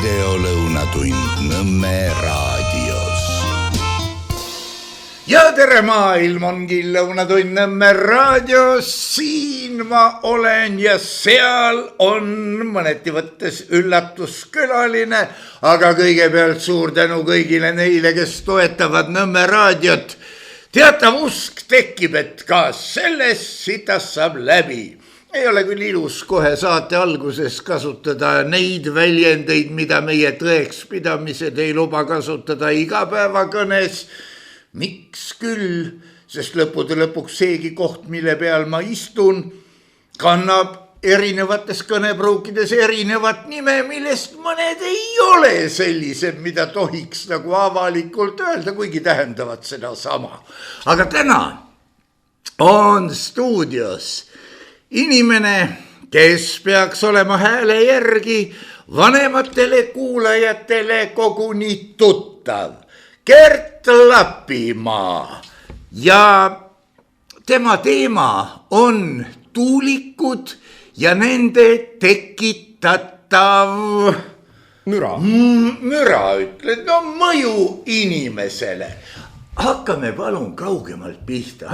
videolõunatund Nõmme raadios. Ja tere maailm, ongi lõunatund Nõmme raadios. Siin ma olen ja seal on mõneti võttes üllatuskülaline, aga kõigepealt suur tänu kõigile neile, kes toetavad Nõmme raadiot. Teatav usk tekib, et ka sellest sitast saab läbi. Ei ole küll ilus kohe saate alguses kasutada neid väljendeid, mida meie tõekspidamised ei luba kasutada igapäevakõnes. Miks küll? Sest lõppude lõpuks seegi koht, mille peal ma istun, kannab erinevates kõnepruukides erinevat nime, millest mõned ei ole sellised, mida tohiks nagu avalikult öelda, kuigi tähendavad seda sama. Aga täna on stuudios inimene, kes peaks olema hääle järgi vanematele kuulajatele koguni tuttav. Gert Lapimaa ja tema teema on tuulikud ja nende tekitatav müra ütled, no mõju inimesele. Hakkame palun kaugemalt pihta,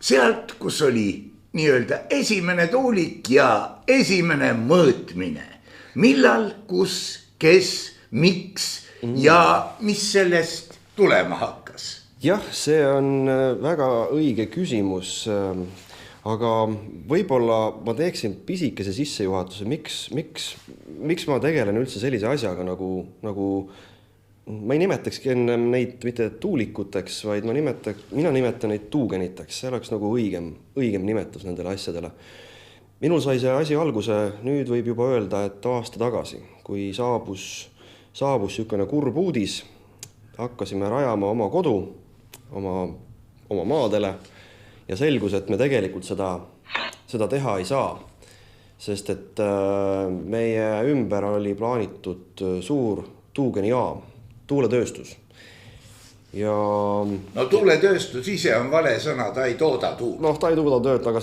sealt, kus oli nii-öelda esimene tuulik ja esimene mõõtmine. Millal, kus, kes, miks ja mis sellest tulema hakkas? Jah, see on väga õige küsimus, aga võib-olla ma teeksin pisikese sissejuhatuse, miks ma tegelen üldse sellise asjaga nagu ma ei nimetakski enne neid mitte tuulikuteks, vaid mina nimetan neid tuugeniteks. See oleks nagu õigem nimetus nendele asjadele. Minul sai see asi alguse, nüüd võib juba öelda, et aasta tagasi, kui saabus niisugune kurb uudis, hakkasime rajama oma kodu, oma maadele ja selgus, et me tegelikult seda teha ei saa, sest et meie ümber oli plaanitud suur tuugenijaam, tuuletööstus. Ja no tuuletööstus ise on vale sõna, ta ei tooda tuult. No ta ei tooda tööd, aga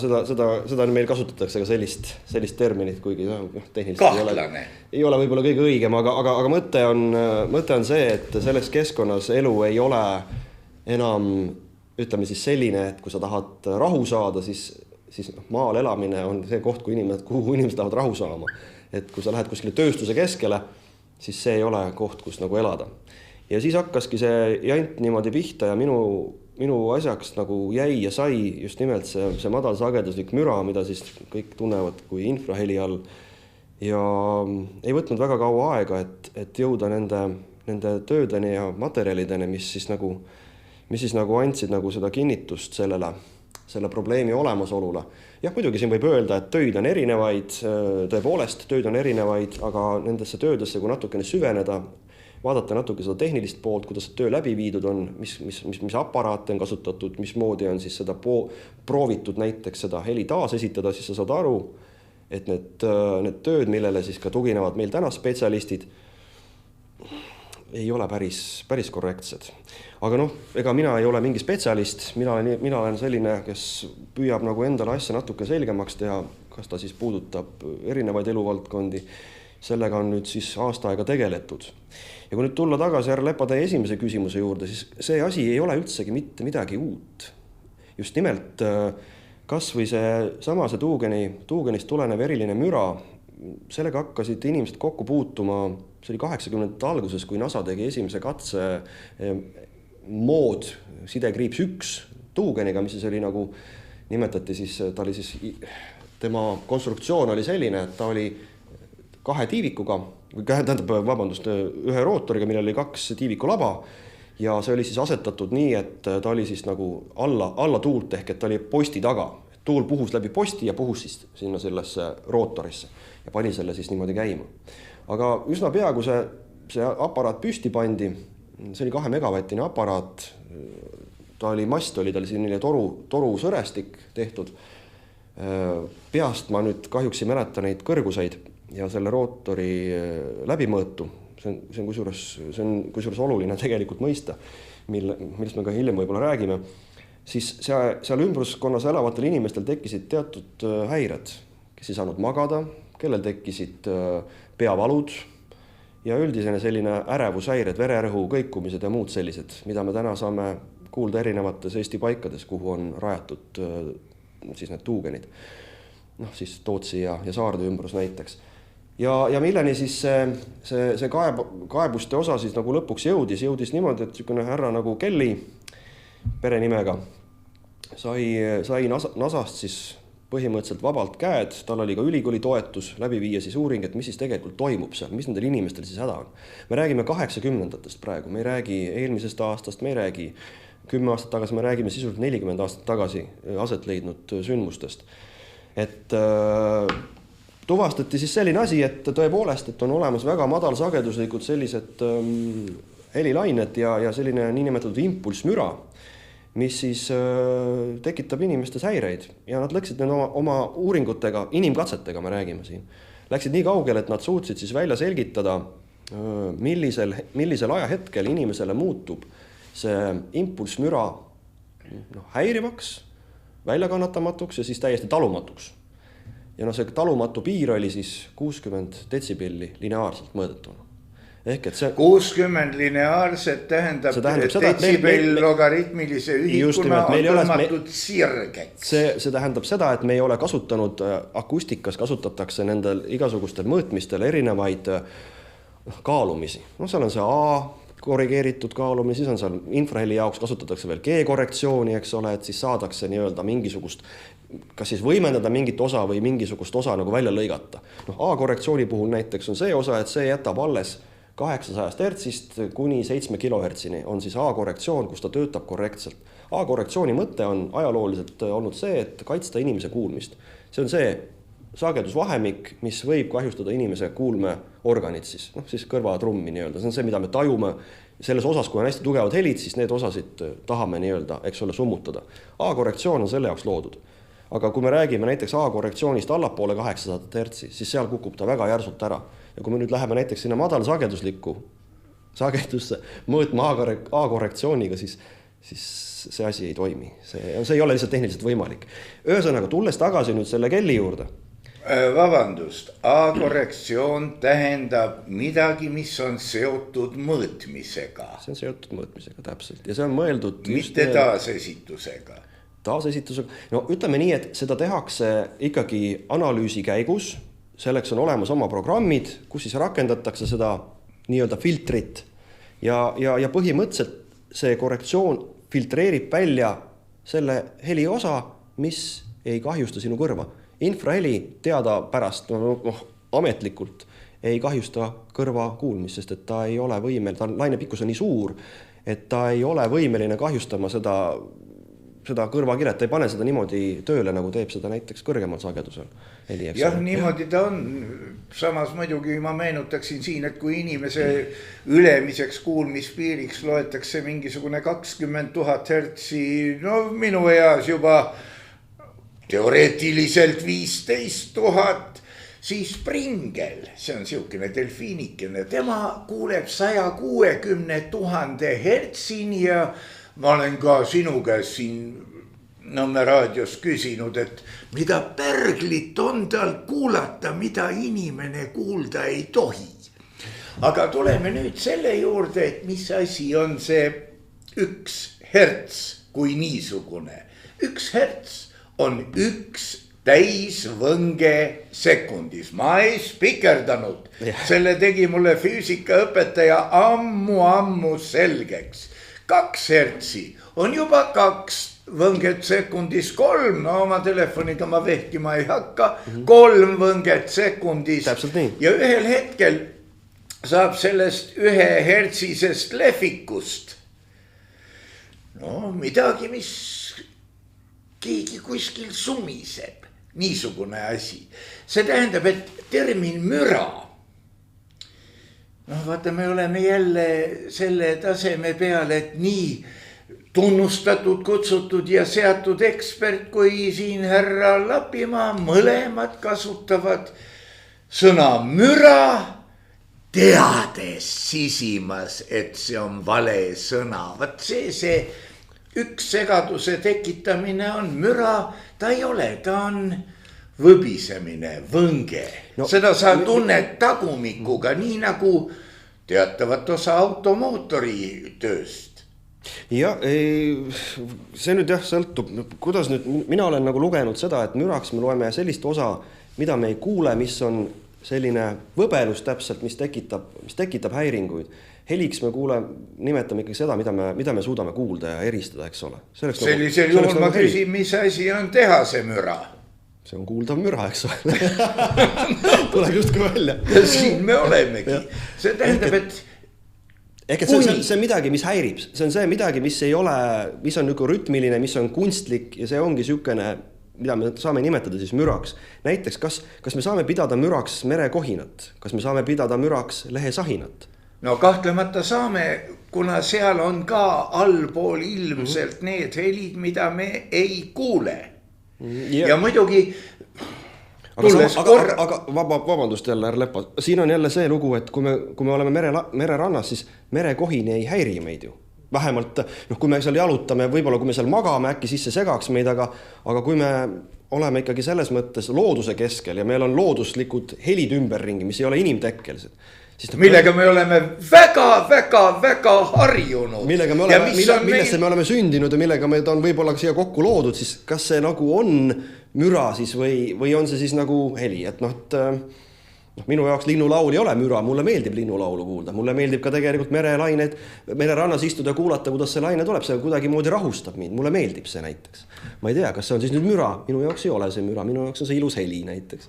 seda meil kasutatakse ka sellist terminit, kuigi tehniliselt kahtlane. Ei ole võib-olla kõige õigem, aga mõte on see, et selles keskkonnas elu ei ole enam, ütleme siis selline, et kui sa tahad rahu saada, siis maal elamine on see koht, kuhu inimesed tahavad rahu saama. Et kui sa lähed kuskile tööstuse keskele, siis see ei ole koht, kus nagu elada. Ja siis hakkaski see jant niimoodi pihta ja minu asjaks nagu jäi ja sai just nimelt see madalsageduslik müra, mida siis kõik tunnevad kui infraheli all. Ja ei võtnud väga kaua aega, et jõuda nende töödeni ja materjalideni, mis siis nagu andsid nagu seda kinnitust selle probleemi olemasolule. Jah, muidugi siin võib öelda, et töid on erinevaid, tõepoolest töid on erinevaid, aga nendesse töödesse, kui natukene süveneda, vaadata natuke seda tehnilist poolt, kuidas töö läbi viidud on, mis aparaate on kasutatud, mismoodi on siis seda proovitud näiteks seda heli taas esitada, siis sa saad aru, et need tööd, millele siis ka tuginevad meil täna spetsialistid, ei ole päris korrektsed. Aga ega mina ei ole mingi spetsialist, mina olen selline, kes püüab nagu endale asja natuke selgemaks teha, kas ta siis puudutab erinevaid eluvaldkondi. Sellega on nüüd siis aasta aega tegeletud. Ja kui nüüd tulla tagasi härra Lepa teie esimese küsimuse juurde, siis see asi ei ole üldsegi mitte midagi uut. Just nimelt kas või see tuugenist tulenev eriline müra, sellega hakkasid inimesed kokku puutuma, see oli 80. alguses, kui NASA tegi esimese katse mood sidekriips 1 tuugeniga, mis siis oli nagu, nimetati siis, tema konstruktsioon oli selline, et ta oli 2 tiivikuga, ühe rootoriga, millel oli 2 tiiviku laba ja see oli siis asetatud nii, et ta oli siis nagu alla tuult ehk, et ta oli posti taga. Tuul puhus läbi posti ja puhus siis sinna sellesse rootorisse ja pani selle siis niimoodi käima. Aga üsna pea, kui see aparaat püsti pandi, see oli 2 megavatine aparaat, ta oli selline toru sõrestik tehtud. Peast ma nüüd kahjuks ei mäleta neid kõrguseid ja selle rootori läbimõõtu. See on kusjuures oluline tegelikult mõista, millest me ka hiljem võib-olla räägime. Siis seal ümbruskonnas elavatel inimestel tekkisid teatud häired, kes ei saanud magada, kellel tekkisid peavalud ja üldisene selline ärevushäired, vererõhu kõikumised ja muud sellised, mida me täna saame kuulda erinevates Eesti paikades, kuhu on rajatud siis need tuugenid. Noh, siis Tootsi ja Saarde ümbrus näiteks. Ja milleni siis see kaebuste osa siis nagu lõpuks jõudis niimoodi, et niisugune härra nagu Kelly perenimega sai NASAst siis põhimõtteliselt vabalt käed, tal oli ka ülikooli toetus läbi viia siis uuring, et mis siis tegelikult toimub seal, mis nendel inimestel siis häda on. Me räägime 80-ndatest praegu, me ei räägi eelmisest aastast, me ei räägi 10 aastat tagasi, me räägime sisuliselt 40 aastat tagasi aset leidnud sündmustest. Et tuvastati siis selline asi, et tõepoolest, et on olemas väga madalsageduslikud sellised helilained ja selline niinimetatud impulssmüra, mis siis tekitab inimestes häireid ja nad läksid oma uuringutega, inimkatsetega me räägime siin, läksid nii kaugele, et nad suutsid siis välja selgitada, millisel ajahetkel inimesele muutub see impulssmüra häirivaks, väljakannatamatuks ja siis täiesti talumatuks. Ja see talumatu piir oli siis 60 detsibelli lineaarselt mõõdetuna. Ehk et see 60 lineaarset tähendab detsibell logaritmilise ühikuna on tõmmatud sirgeks. See tähendab seda, et me ei ole kasutanud, akustikas kasutatakse nendel igasugustel mõõtmistel erinevaid kaalumisi. Seal on see A korrigeeritud kaalumine, siis on seal infraheli jaoks kasutatakse veel G-korrektsiooni, eks ole, et siis saadakse nii-öelda mingisugust, kas siis võimendada mingit osa või mingisugust osa nagu välja lõigata. A-korrektsiooni puhul näiteks on see osa, et see jätab alles 800 hertsist kuni 7 kilohertsini on siis A-korrektsioon, kus ta töötab korrektselt. A-korrektsiooni mõte on ajalooliselt olnud see, et kaitsta inimese kuulmist. See on see sagedusvahemik, mis võib kahjustada inimese kuulmeorganit siis kõrvatrummi nii-öelda. See on see, mida me tajume selles osas, kui on hästi tugevad helid, siis need osasid tahame nii-öelda, eks ole, summutada. A-korrektsioon on selle jaoks loodud. Aga kui me räägime näiteks A-korrektsioonist allapoole 800 hertsi, siis seal kukub ta väga järsult ära. Ja kui me nüüd läheme näiteks sinna madalsageduslikku sagedusse mõõtma A-korrektsiooniga, siis see asi ei toimi. See ei ole lihtsalt tehniliselt võimalik. Ühesõnaga, tulles tagasi nüüd selle Kelly juurde. Vabandust, A-korrektsioon tähendab midagi, mis on seotud mõõtmisega. See on seotud mõõtmisega, täpselt. Ja see on mõeldud mitte taasesitusega. Taasesitusega. No ütleme nii, et seda tehakse ikkagi analüüsi käigus. Selleks on olemas oma programmid, kus siis rakendatakse seda nii-öelda filtrit ja põhimõtteliselt see korrektsioon filtreerib välja selle heli osa, mis ei kahjusta sinu kõrva. Infraheli teada pärast ametlikult ei kahjusta kõrva kuulmist, sest et ta ei ole võimeline, ta lainepikkus on nii suur, et ta ei ole võimeline kahjustama seda kõrvakiret, ta ei pane seda niimoodi tööle, nagu teeb seda näiteks kõrgemal sagedusel. Jah, niimoodi ta on. Samas muidugi ma meenutaksin siin, et kui inimese ülemiseks kuulmispiiriks loetakse mingisugune 20 000 hertsi, no minu eas juba teoreetiliselt 15 000, siis Pringel, see on siukene delfiinikene, tema kuuleb 160 000 hertsini ja ma olen ka sinu käes siin Nõmme raadios küsinud, et mida pärglit on tal kuulata, mida inimene kuulda ei tohi. Aga tuleme nüüd selle juurde, et mis asi on see 1 herts kui niisugune. 1 herts on 1 täisvõnge sekundis. Ma ei spikerdanud. Selle tegi mulle füüsikaõpetaja ammu selgeks. 2 hertsi on juba 2 võnget sekundis, 3, no oma telefoniga ma vehkima ei hakka, 3 võnget sekundis. Ja ühel hetkel saab sellest 1 hertsisest lehvikust midagi, mis keegi kuskil sumiseb, niisugune asi. See tähendab, et termin müra, vaata, me oleme jälle selle taseme peale, et nii tunnustatud, kutsutud ja seatud ekspert, kui siin härra Lapimaa, mõlemad kasutavad sõna müra, teades sisimas, et see on vale sõna. Vaat see 1 segaduse tekitamine on müra, ta ei ole, ta on võbisemine, võnge no,. Seda sa tunned tagumikuga, nii nagu teatavat osa automootori tööst. Ja see nüüd jah sõltub, kuidas nüüd, mina olen nagu lugenud seda, et müraks me loeme sellist osa, mida me ei kuule, mis on selline võbelus täpselt, mis tekitab häiringuid. Heliks me nimetame ikkagi seda, mida me suudame kuulda ja eristada, eks ole. Sellisel juhul ma küsin, mis asi on tehase müra? See on kuuldav müra, eks ole. Tuleb justkui välja. Ja siin me olemegi. See tähendab, et see on midagi, mis häirib. See on see midagi, mis ei ole, mis on nagu rütmiline, mis on kunstlik ja see ongi sükene, mida me saame nimetada siis müraks. Näiteks, kas me saame pidada müraks merekohinat? Kas me saame pidada müraks lehesahinat? No kahtlemata saame, kuna seal on ka allpool ilmselt need helid, mida me ei kuule. Ja muidugi aga vabandust jälle, härra Lepa, siin on jälle see lugu, et kui me oleme mererannas, siis merekohini ei häiri meid ju. Vähemalt, kui me seal jalutame, võib-olla kui me seal magame, äkki siis see segaks meid, aga kui me oleme ikkagi selles mõttes looduse keskel ja meil on looduslikud helid ümberringi, mis ei ole inimtekkelised. Millega me oleme väga harjunud. Millesse me oleme sündinud ja millega me on võib-olla siia kokku loodud, siis kas see nagu on müra siis või on see siis nagu heli, et minu jaoks linnulaul ei ole müra, mulle meeldib linnulaulu kuulda, mulle meeldib ka tegelikult mererannas istuda ja kuulata, kuidas see laine tuleb, see kuidagi moodi rahustab mind, mulle meeldib see näiteks. Ma ei tea, kas see on siis nüüd müra, minu jaoks ei ole see müra, minu jaoks on see ilus heli näiteks.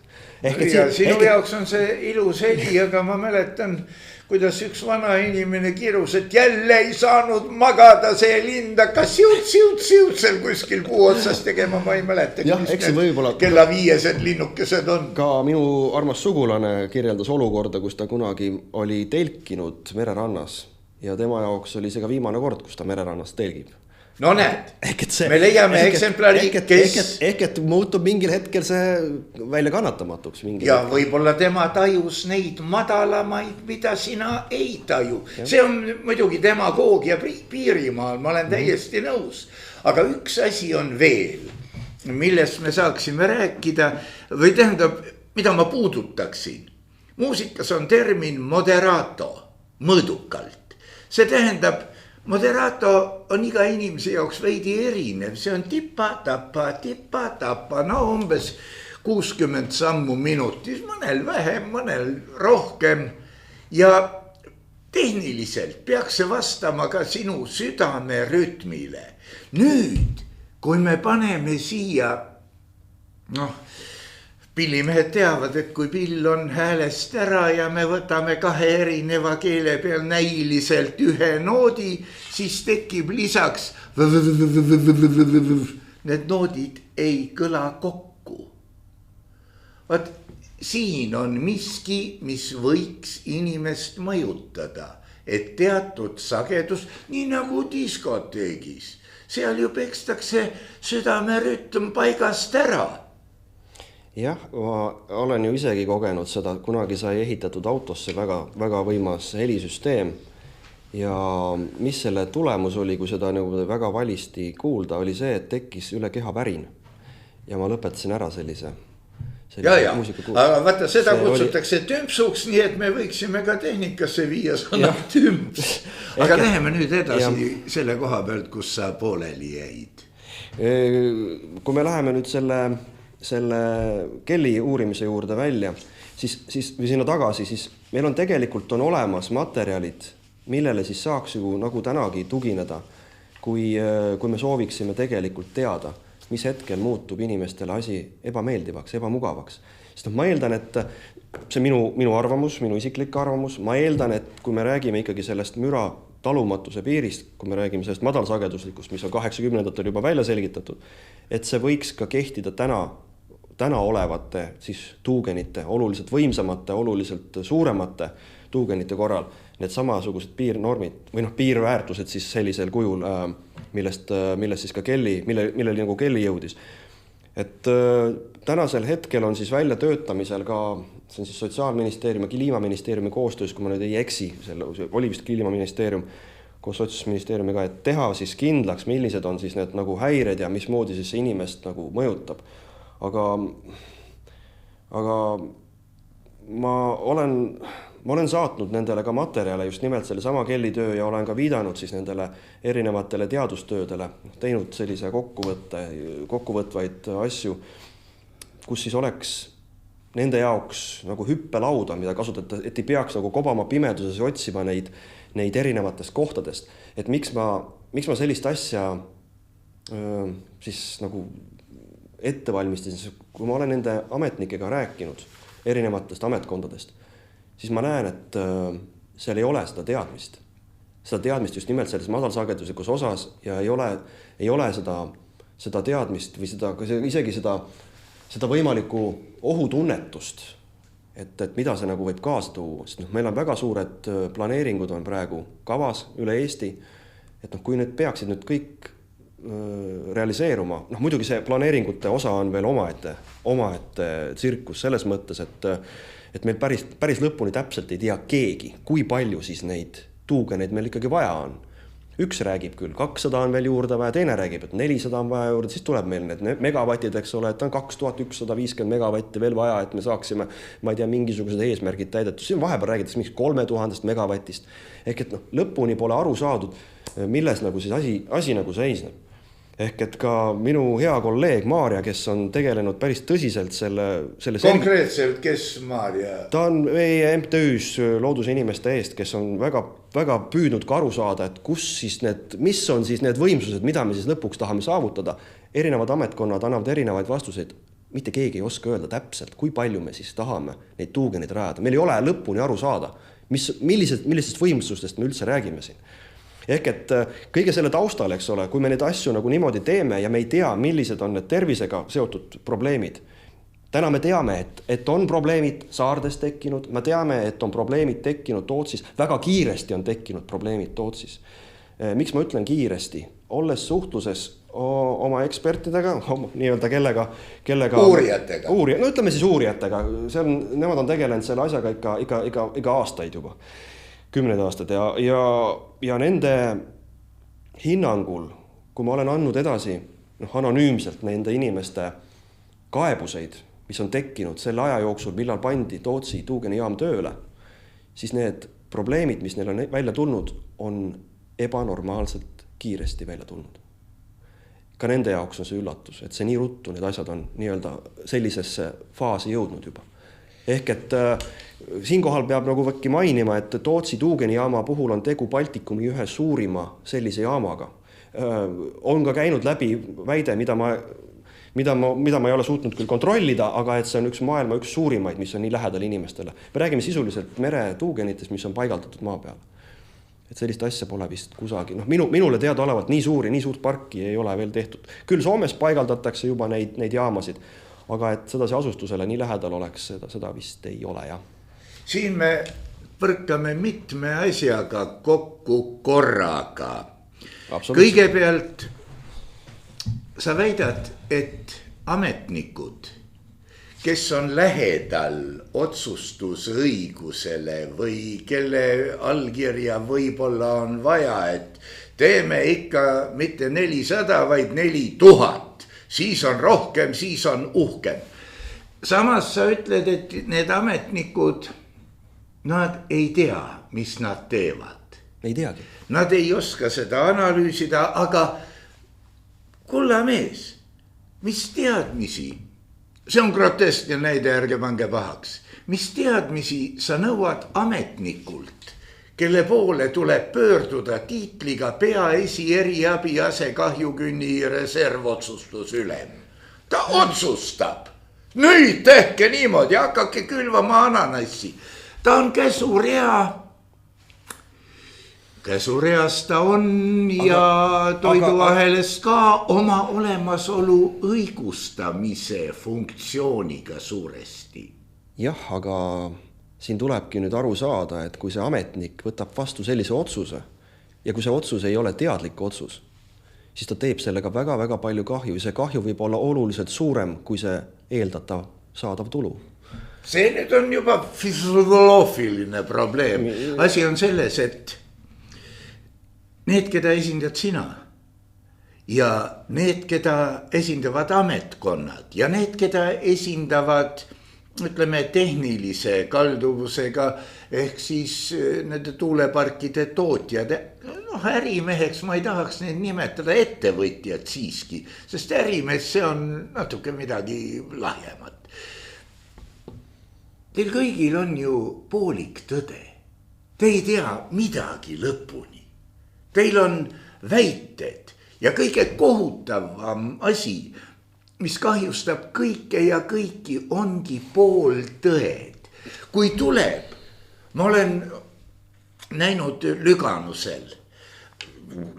Sinu jaoks on see ilus heli, aga ma mäletan, kuidas üks vana inimene kirus, et jälle ei saanud magada see lind, hakkas siut seal kuskil puu otsast tegema, ma ei mäleta, kella 5 linnukesed on. Ka minu armas sugulane kirjeldas olukorda, kus ta kunagi oli telkinud mererannas ja tema jaoks oli see ka viimane kord, kus ta mererannas telgib. No näed, me leiame eksemplari, kes... et muutub mingil hetkel see välja kannatamatuks. Ja võib-olla tema tajus neid madalamaid, mida sina ei taju. See on muidugi demagoogia piirimaal, ma olen täiesti nõus. Aga üks asi on veel, millest me saaksime rääkida, või tähendab, mida ma puudutaksin. Muusikas on termin moderato, mõõdukalt. See tähendab, moderato on iga inimese jaoks veidi erinev, see on tippa-tappa, no umbes 60 sammu minutis, mõnel vähem, mõnel rohkem ja tehniliselt peaks see vastama ka sinu südame rütmile. Nüüd, kui me paneme siia, pillimehed teavad, et kui pill on häälest ära ja me võtame 2 erineva keele peal näiliselt ühe noodi, siis tekib lisaks need noodid ei kõla kokku. Vaat siin on miski, mis võiks inimest mõjutada, et teatud sagedus, nii nagu diskoteegis, seal ju pekstakse südamerütm paigast ära. Jah, ma olen ju isegi kogenud seda, kunagi sai ehitatud autosse väga võimas helisüsteem ja mis selle tulemus oli, kui seda nagu väga valisti kuulda, oli see, et tekkis üle keha värin ja ma lõpetasin ära sellise aga vaata, seda kutsutakse tümpsuks, nii et me võiksime ka tehnikasse viia sõna tümps. Aga läheme nüüd edasi selle koha pealt, kus sa pooleli jäid. Kui me läheme nüüd selle kelli uurimise juurde välja, siis või sinna tagasi, siis meil on tegelikult on olemas materjalid, millele siis saaks ju nagu tänagi tugineda, kui me sooviksime tegelikult teada, mis hetkel muutub inimestele asi ebameeldivaks, ebamugavaks. Sest ma eeldan, et see minu arvamus, minu isiklik arvamus, ma eeldan, et kui me räägime ikkagi sellest müra talumatuse piirist, kui me räägime sellest madalsageduslikust, mis on 80-ndatel juba välja selgitatud, et see võiks ka kehtida täna olevate siis tuugenite, oluliselt võimsamate, oluliselt suuremate tuugenite korral, need samasugused piirnormid või piirväärtused siis sellisel kujul, millest siis ka millele nagu kelli jõudis. Et tänasel hetkel on siis välja töötamisel ka, see on siis Sotsiaalministeeriumi, Kliimaministeeriumi koostöös, kui ma nüüd ei eksi, oli vist Kliimaministeerium koos Sotsiaalministeeriumiga, et teha siis kindlaks, millised on siis need nagu häired ja mismoodi siis inimest nagu mõjutab. Aga aga ma olen saatnud nendele ka materjale just nimelt selle sama Kelly töö ja olen ka viidanud siis nendele erinevatele teadustöödele, teinud sellise kokkuvõtvaid asju, kus siis oleks nende jaoks nagu hüppelauda, mida kasutada, et ei peaks nagu kobama pimeduses ja otsima neid erinevatest kohtadest. Et miks ma sellist asja siis nagu ette valmistasin, kui ma olen nende ametnikega rääkinud erinevatest ametkondadest, siis ma näen, et seal ei ole seda teadmist. Seda teadmist just nimelt selles madalsageduslikus osas ja ei ole seda teadmist või isegi seda võimalikku ohutunnetust, et mida see nagu võib kaasa tuua. Sest meil on väga suured planeeringud on praegu kavas üle Eesti, et kui need peaksid nüüd kõik realiseeruma, muidugi see planeeringute osa on veel omaette tsirkus selles mõttes, et meil päris lõpuni täpselt ei tea keegi, kui palju siis neid tuugeneid meil ikkagi vaja on. Üks räägib küll, 200 on veel juurde vaja, teine räägib, et 400 on vaja juurde, siis tuleb meil need megavatid, eks ole, et on 2150 megavatti veel vaja, et me saaksime, ma ei tea, mingisugused eesmärgid täidetud. Siin vahepeal räägitakse mingist 3000 megavatist. Ehk et lõpuni pole aru saadud, milles nagu siis asi nagu seisneb. Ehk et ka minu hea kolleeg Maarja, kes on tegelenud päris tõsiselt selle konkreetselt, kes Maarja? Ta on meie MTÜs looduse inimeste eest, kes on väga püüdnud ka aru saada, et mis on siis need võimsused, mida me siis lõpuks tahame saavutada. Erinevad ametkonnad annavad erinevaid vastuseid. Mitte keegi ei oska öelda täpselt, kui palju me siis tahame neid tuugeneid rajada. Meil ei ole lõpuni aru saada, millistest võimsustest me üldse räägime siin. Ehk et kõige selle taustal, eks ole, kui me neid asju nagu niimoodi teeme ja me ei tea, millised on need tervisega seotud probleemid. Täna me teame, et on probleemid Saardes tekkinud, me teame, et on probleemid tekkinud Tootsis, väga kiiresti on tekkinud probleemid Tootsis. Miks ma ütlen kiiresti? Olles suhtluses oma ekspertidega, nii-öelda kellega uurijatega. No ütleme siis uurijatega, nemad on tegelenud selle asjaga ikka aastaid juba. 10 aastad ja nende hinnangul, kui ma olen andnud edasi anonüümselt nende inimeste kaebuseid, mis on tekkinud selle aja jooksul, millal pandi Tootsi tuugenijaam tööle, siis need probleemid, mis neil on välja tulnud, on ebanormaalselt kiiresti välja tulnud. Ka nende jaoks on see üllatus, et see nii ruttu, need asjad on nii-öelda sellisesse faasi jõudnud juba. Ehk et siinkohal peab nagu võkki mainima, et Tootsi tuugenijaama puhul on tegu Baltikumi ühe suurima sellise jaamaga. On ka käinud läbi väide, mida ma ei ole suutnud küll kontrollida, aga et see on maailma üks suurimaid, mis on nii lähedal inimestele. Me räägime sisuliselt meretuugenitest, mis on paigaldatud maa peal. Et sellist asja pole vist kusagi. Minule teada olevalt nii suurt parki ei ole veel tehtud. Küll Soomes paigaldatakse juba neid jaamasid, aga et seda see asustusele nii lähedal oleks, seda vist ei ole, jah. Siin me põrkame mitme asjaga kokku korraga. Kõigepealt sa väidad, et ametnikud, kes on lähedal otsustusõigusele või kelle allkirja võib-olla on vaja, et teeme ikka mitte 400, vaid 4000. Siis on rohkem, siis on uhkem. Samas sa ütled, et need ametnikud, nad ei tea, mis nad teevad. Ei teagi. Nad ei oska seda analüüsida, aga kulla mees, mis teadmisi, see on groteskne näide, ärge pange pahaks, mis teadmisi sa nõuad ametnikult, kelle poole tuleb pöörduda tiitliga peaesi eriabi asekahjukünni reservotsustusülem. Ta otsustab. Nüüd tehke niimoodi, hakake külvama ananassi. Ta on käsureas ta on ja toiduaheles ka oma olemasolu õigustamise funktsiooniga suuresti. Jah, aga siin tulebki nüüd aru saada, et kui see ametnik võtab vastu sellise otsuse ja kui see otsus ei ole teadlik otsus, siis ta teeb sellega väga-väga palju kahju. See kahju võib olla oluliselt suurem, kui see eeldatav saadav tulu. See nüüd on juba filosoofiline probleem. Asi on selles, et need, keda esindad sina ja need, keda esindavad ametkonnad ja need, keda esindavad ütleme tehnilise kalduvusega ehk siis nende tuuleparkide tootjad. Noh, ärimeheks ma ei tahaks neid nimetada, ettevõtjad siiski, sest ärimees see on natuke midagi lahjemat. Teil kõigil on ju poolik tõde. Te ei tea midagi lõpuni. Teil on väited ja kõige kohutavam asi, mis kahjustab kõike ja kõiki, ongi pooltõed. Kui tuleb, ma olen näinud Lüganusel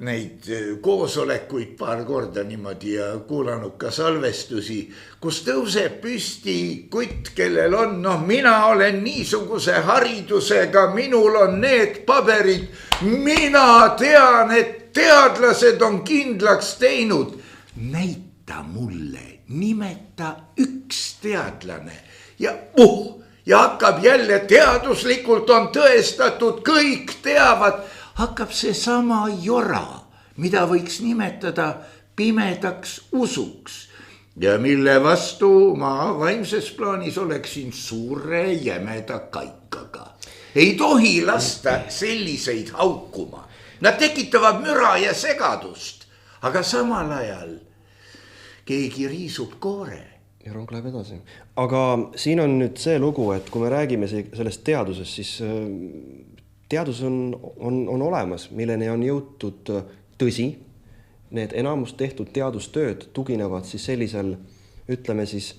neid koosolekuid paar korda niimoodi ja kuulanud ka salvestusi, kus tõuseb püsti kutt, kellel on, mina olen niisuguse haridusega, minul on need paberid, mina tean, et teadlased on kindlaks teinud. Näita mulle, nimeta üks teadlane ja hakkab jälle teaduslikult on tõestatud, kõik teavad. Hakkab see sama jora, mida võiks nimetada pimedaks usuks ja mille vastu ma vaimses plaanis oleksin suure jämeda kaikaga. Ei tohi lasta selliseid haukuma. Nad tekitavad müra ja segadust, aga samal ajal keegi riisub koore. Ja rong läheb edasi. Aga siin on nüüd see lugu, et kui me räägime sellest teadusest, siis teadus on olemas, milleni on jõutud tõsi. Need enamus tehtud teadustööd tuginevad siis sellisel, ütleme siis,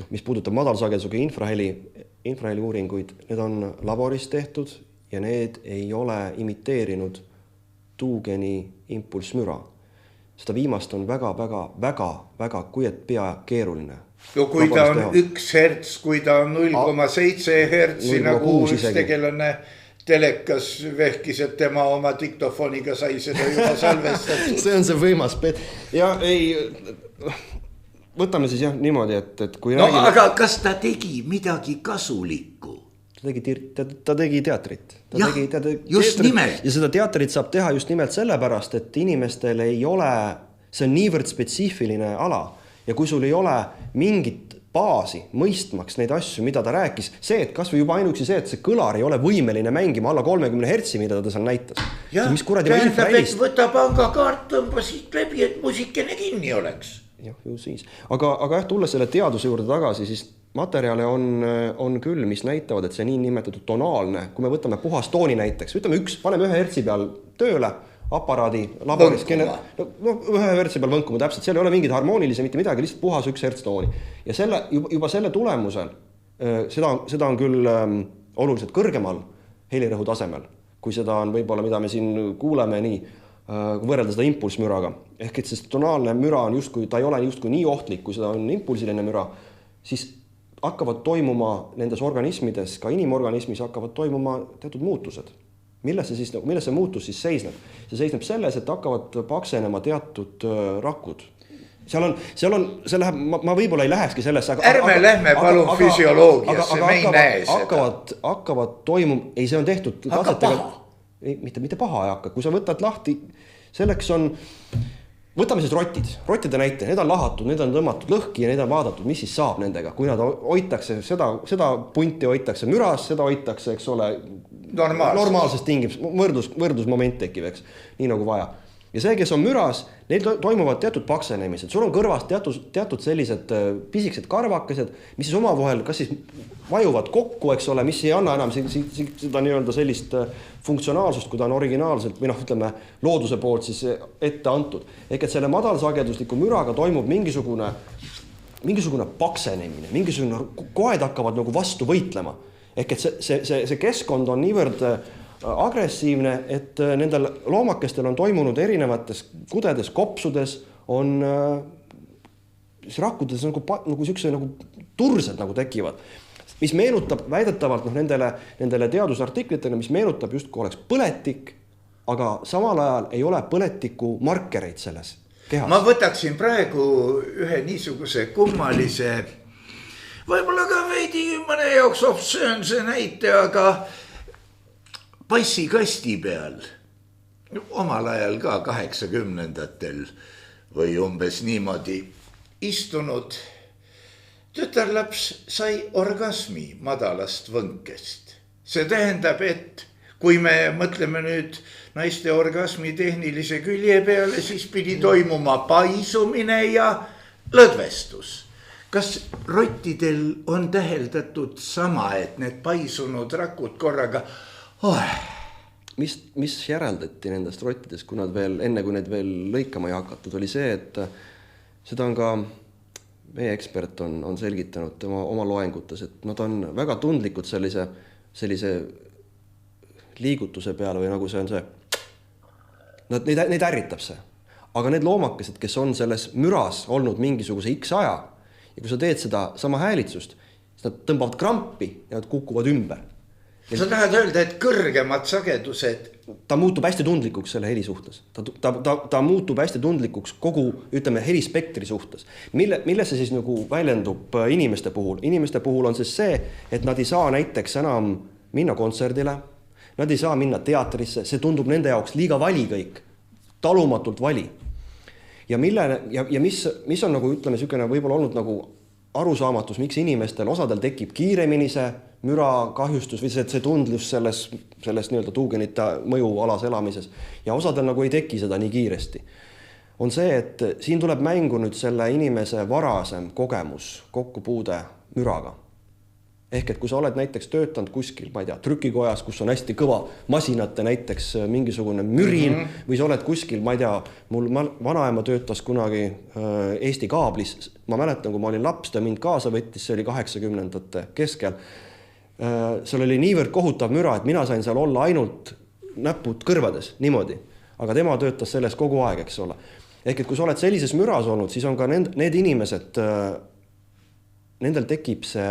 mis puudutab madalsagedusega infraheli uuringuid, need on laboris tehtud ja need ei ole imiteerinud tuugeni impulssmüra. Seda viimast on väga pea keeruline. No kui ta on 1 hertz, kui ta on 0,7 hertsi, nagu üks tegelane telekas vehkis, et tema oma diktofoniga sai seda juba salvestatud. See on see võimas. Ja ei, võtame siis niimoodi, et kui räägime... aga kas ta tegi midagi kasulikku? Ta tegi teatrit. Just nimelt. Ja seda teatrit saab teha just nimelt sellepärast, et inimestel ei ole, see on niivõrd spetsiifiline ala ja kui sul ei ole mingit baasi mõistmaks neid asju, mida ta rääkis, see, et kas või juba ainuksi see, et see kõlar ei ole võimeline mängima alla 30 hertsi, mida ta seal näitas. Ja, tähendab, et võta pangakaart, tõmba siit läbi, et musikene kinni oleks. Jah, ju siis. Aga tulles selle teaduse juurde tagasi, siis materjale on küll, mis näitavad, et see nii nimetatud tonaalne, kui me võtame puhas tooni näiteks, paneme 1 hertsi peal tööle, aparaadi, laboris, 1 hertsi peal võnkuma täpselt, seal ei ole mingid harmoonilisi, mitte midagi, lihtsalt puhas 1 hertsi tooni. Ja juba selle tulemusel, seda on küll oluliselt kõrgemal helirõhu tasemel, kui seda on võib-olla, mida me siin kuuleme nii, võrrelda seda impulssmüraga. Ehk et sest tonaalne müra on justkui, ta ei ole justkui nii ohtlik, kui seda on impulsiline müra, siis hakkavad toimuma nendes organismides, ka inimorganismis hakkavad toimuma teatud muutused. Milles see muutus siis seisneb? See seisneb selles, et hakkavad paksenema teatud rakud. Seal on, ma võib-olla ei lähekski sellesse. Lähme palun füsioloogiasse, me ei näe seda. Hakkavad toimuma, ei see on tehtud. Aga paha. Mitte paha ei hakka, kui sa võtad lahti, selleks on, võtame siis rottide näite, need on lahatud, need on tõmmatud lõhki ja need on vaadatud, mis siis saab nendega, kui nad hoitakse, seda punti hoitakse müras, seda hoitakse, eks ole, normaalses tingimus, võrdlusmoment tekib, eks, nii nagu vaja. Ja see, kes on müras, neil toimuvad teatud paksenemised, sul on kõrvas teatud sellised pisikesed karvakesed, mis siis omavahel kas siis vajuvad kokku, eks ole, mis ei anna enam seda nii-öelda sellist funktsionaalsust, kui ta on originaalselt või ütleme looduse poolt siis ette antud. Ehk et selle madalsagedusliku müraga toimub mingisugune paksenemine, mingisugune koed hakkavad nagu vastu võitlema. Ehk et see keskkond on niivõrd agressiivne, et nendel loomakestel on toimunud erinevates kudedes, kopsudes, on rakkudes nagu siukse nagu tursed nagu tekivad, mis meenutab väidetavalt nendele teadusartiklitele, mis meenutab justkui oleks põletik, aga samal ajal ei ole põletiku markereid selles kehas. Ma võtaksin praegu ühe niisuguse kummalise, võib-olla ka veidi mõne jaoks obsöönse näite, aga passikasti peal, omal ajal ka 80-ndatel või umbes niimoodi istunud tütarlaps sai orgasmi madalast võnkest. See tähendab, et kui me mõtleme nüüd naiste orgasmi tehnilise külje peale, siis pidi toimuma paisumine ja lõdvestus. Kas rottidel on täheldatud sama, et need paisunud rakud korraga... Mis järeldati nendest rottidest, kui nad veel, enne kui need veel lõikama ei hakatud, oli see, et seda on ka meie ekspert on selgitanud oma loengutes, et nad on väga tundlikud sellise liigutuse peale või nagu see on see. Neid ärritab see. Aga need loomakesed, kes on selles müras olnud mingisuguse X aja ja kui sa teed seda sama häälitsust, siis nad tõmbavad krampi ja nad kukuvad ümber. Sa tahad öelda, et kõrgemad sagedused... Ta muutub hästi tundlikuks selle heli suhtes. Ta muutub hästi tundlikuks kogu, ütleme, helispektri suhtes. Milles see siis nagu väljendub inimeste puhul? Inimeste puhul on siis see, et nad ei saa näiteks enam minna kontserdile, nad ei saa minna teatrisse, see tundub nende jaoks liiga vali kõik, talumatult vali. Ja mis on nagu, ütleme, sükene võib-olla olnud nagu arusaamatus, miks inimestel osadel tekib kiiremini see müra kahjustus või see tundlus selles nii-öelda tuugenite mõju alas elamises ja osadel nagu ei teki seda nii kiiresti. On see, et siin tuleb mängu nüüd selle inimese varasem kogemus kokkupuude müraga. Ehk et kui sa oled näiteks töötanud kuskil, ma ei tea, trükikojas, kus on hästi kõva masinate näiteks mingisugune mürin või sa oled kuskil, ma ei tea, mul vanaema töötas kunagi Eesti kaablis, ma mäletan, kui ma olin laps, ta mind kaasa võttis, see oli 80ndate keskel. Seal oli niivõrd kohutav müra, et mina sain seal olla ainult näpud kõrvades, niimoodi. Aga tema töötas selles kogu aeg, eks ole. Ehk et kui sa oled sellises müras olnud, siis on ka need inimesed, nendel tekib see,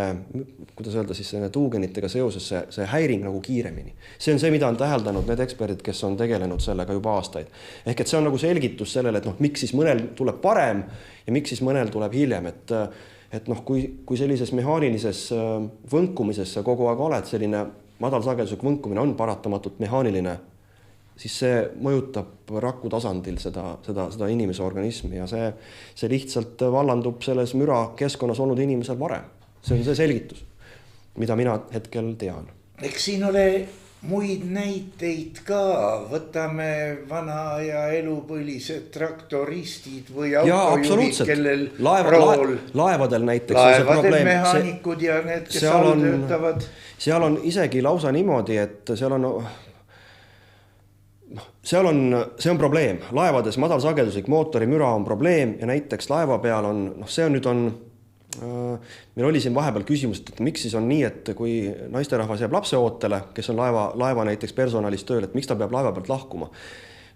kuidas öelda siis tuugenitega seoses see häiring nagu kiiremini. See on see, mida on täheldanud need eksperdid, kes on tegelenud sellega juba aastaid. Ehk et see on nagu selgitus sellele, et miks siis mõnel tuleb parem ja miks siis mõnel tuleb hiljem. Et kui sellises mehaanilises võnkumises sa kogu aeg oled, selline madalsageduslik võnkumine on paratamatult mehaaniline, siis see mõjutab raku tasandil seda inimese organismi ja see lihtsalt vallandub selles müra keskkonnas olnud inimesel varem. See on see selgitus, mida mina hetkel tean. Eks siin ole muid näiteid ka, võtame vana ja elupõlised traktoristid või autojuhid, kellel rool... Laevadel näiteks. Laevadel mehaanikud ja need, kes all töötavad. Seal on isegi lausa niimoodi, et see on probleem. Laevades madalsageduslik mootorimüra on probleem ja näiteks laeva peal on, meil oli siin vahepeal küsimus, et miks siis on nii, et kui naisterahvas jääb lapseootele, kes on laeva näiteks personalist tööl, et miks ta peab laeva pealt lahkuma.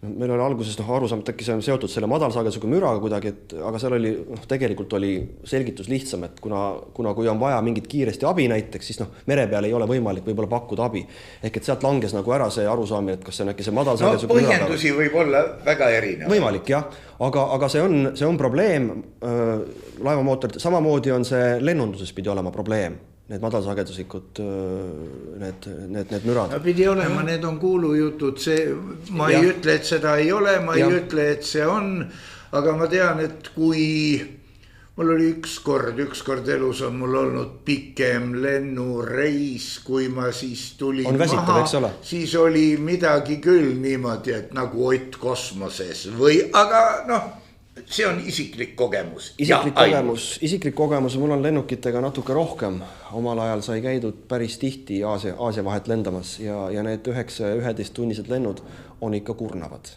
Meil oli alguses arusaam, et äkki see on seotud selle madalsagedusega müraga kuidagi, aga seal oli, tegelikult oli selgitus lihtsam, et kuna kui on vaja mingit kiiresti abi näiteks, siis mere peal ei ole võimalik võib-olla pakkuda abi. Ehk et sealt langes nagu ära see arusaamine, et kas see on äkki see madalsagedusega müraga. Põhjendusi võib olla väga erinev. Võimalik, jah. Aga see on probleem laevamootorid. Samamoodi on see lennunduses pidi olema probleem. Need madalsageduslikud, need mürad. No pidi olema, need on kuulujutud, ma ei ütle, et seda ei ole, ma ei ütle, et see on, aga ma tean, et kui mul oli ükskord elus on mul olnud pikem lennureis, kui ma siis tulin maha, siis oli midagi küll niimoodi, et nagu Ott kosmoses või, aga see on isiklik kogemus. Isiklik kogemus, mul on lennukitega natuke rohkem. Omal ajal sai käidud päris tihti Aasia vahet lendamas ja need 9-11 tunnised lennud on ikka kurnavad.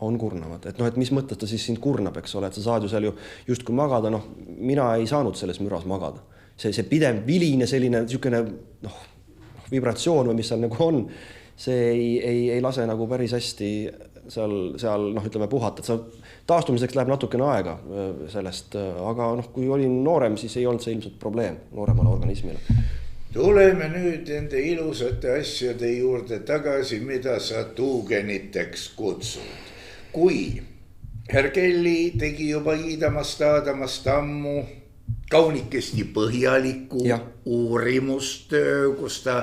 On kurnavad. Et mis mõttes ta siis sind kurnab, eks ole, et sa saad ju seal just kui magada, mina ei saanud selles müras magada. See pidev viline selline vibratsioon või mis seal nagu on, see ei lase nagu päris hästi seal ütleme puhata, et sa taastumiseks läheb natukene aega sellest, aga kui olin noorem, siis ei olnud see ilmselt probleem nooremale organismile. Tuleme nüüd ende ilusate asjade juurde tagasi, mida sa tuugeniteks kutsud. Kui Herkelli tegi juba Iidamast ammu kaunikesti põhjaliku uurimustöö, kus ta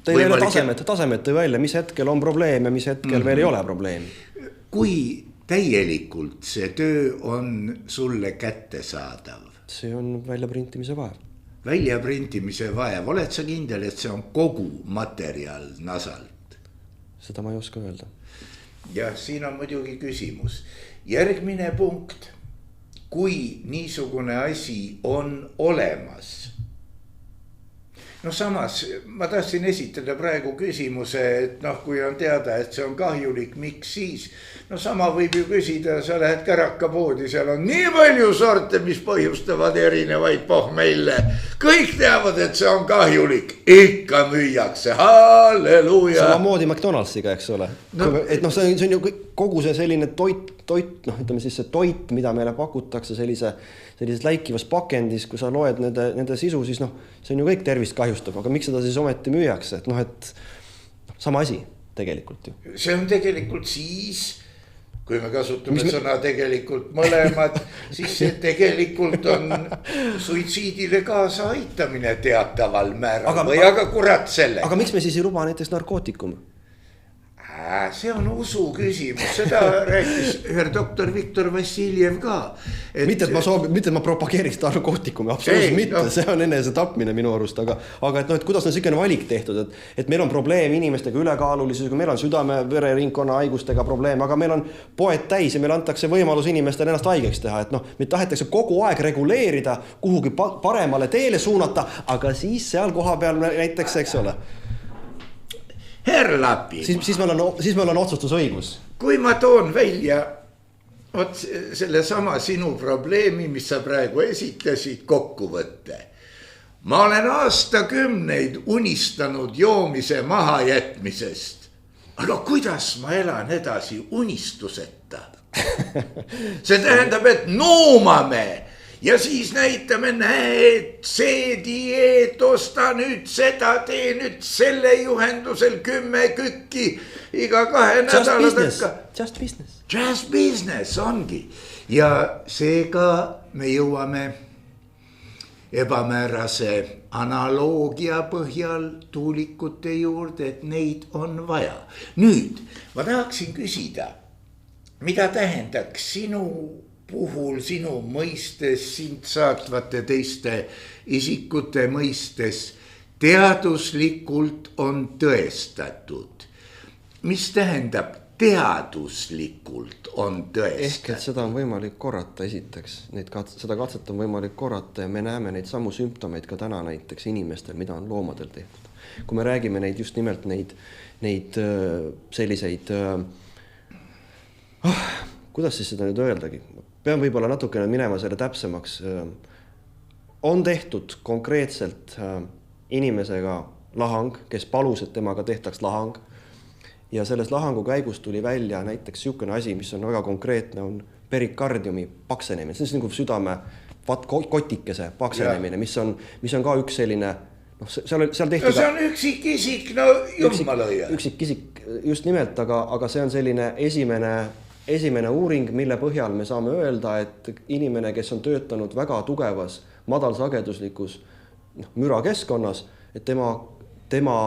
Teil ei ole tasemed tõi välja, mis hetkel on probleem ja mis hetkel veel ei ole probleem. Kui täielikult see töö on sulle kättesaadav? see on väljaprintimise vaev. Väljaprintimise vaev, oled sa kindel, et see on kogu materjal Nasalt? Seda ma ei oska öelda. Ja siin on muidugi küsimus. Järgmine punkt, kui niisugune asi on olemas. No samas, ma tahtsin esitada praegu küsimuse, et kui on teada, et see on kahjulik, miks siis? No sama võib ju küsida, sa lähed kärakapoodi, seal on nii palju sorte, mis põhjustavad erinevaid pohmeille. Kõik teavad, et see on kahjulik, ikka müüakse, halleluuja. Samamoodi McDonald'siga, eks ole. No, et see on ju kogu see selline toit, ütleme siis see toit, mida meile pakutakse sellises läikivas pakendis, kui sa loed nende sisu, siis see on ju kõik tervist kahjustab, aga miks seda siis ometi müüakse, et sama asi tegelikult ju. See on tegelikult siis, kui me kasutame sõna tegelikult mõlemad, siis see tegelikult on suitsiidile kaasa aitamine teataval määral või aga kurat selle. Aga miks me siis ei luba näiteks narkootikum? See on usu küsimus, seda rääkis üher doktor Viktor Vassiljev ka. Mitte, et ma propageeriks narkootikumi, absoluutselt mitte, see on enese tapmine minu arust, aga et kuidas on selline valik tehtud, et meil on probleem inimestega ülekaalulisusega, meil on südame-vererinkonna haigustega probleem, aga meil on poed täis ja meil antakse võimalus inimestele ennast haigeks teha, et meid tahetakse kogu aeg reguleerida, kuhugi paremale teele suunata, aga siis seal koha peal näiteks, eks ole. Herr Lapi. Siis meil on otsustusõigus. Kui ma toon välja selle sama sinu probleemi, mis sa praegu esitasid, kokkuvõtte. Ma olen aastakümneid unistanud joomise mahajätmisest. Aga kuidas ma elan edasi unistuseta? See tähendab, et nuumame. Ja siis näitame, näed, see dieet, osta nüüd seda, tee nüüd selle juhendusel 10 kükki iga 2 nädala takka. Just business ongi. Ja seega me jõuame ebamäärase analoogia põhjal tuulikute juurde, et neid on vaja. Nüüd, ma tahaksin küsida, mida tähendaks sinu puhul, sinu mõistes, sind saatvate teiste isikute mõistes teaduslikult on tõestatud. Mis tähendab teaduslikult on tõestatud? Ehk et seda on võimalik korrata esiteks. Seda katset on võimalik korrata ja me näeme neid samu sümptomeid ka täna näiteks inimestel, mida on loomadel tehtud. Kui me räägime neid just nimelt neid selliseid, kuidas siis seda nüüd öeldagi? Pean võib-olla natukene minema selle täpsemaks. On tehtud konkreetselt inimesega lahang, kes palus, et temaga tehtaks lahang. Ja selles lahangu käigus tuli välja näiteks niisugune asi, mis on väga konkreetne, on perikardiumi paksenemine. See on nagu südame kotikese paksenemine, mis on ka üks selline, seal tehti see on üksik isik, jummalõia. Üksik isik just nimelt, aga see on selline esimene uuring, mille põhjal me saame öelda, et inimene, kes on töötanud väga tugevas madalsageduslikus mürakeskkonnas, et tema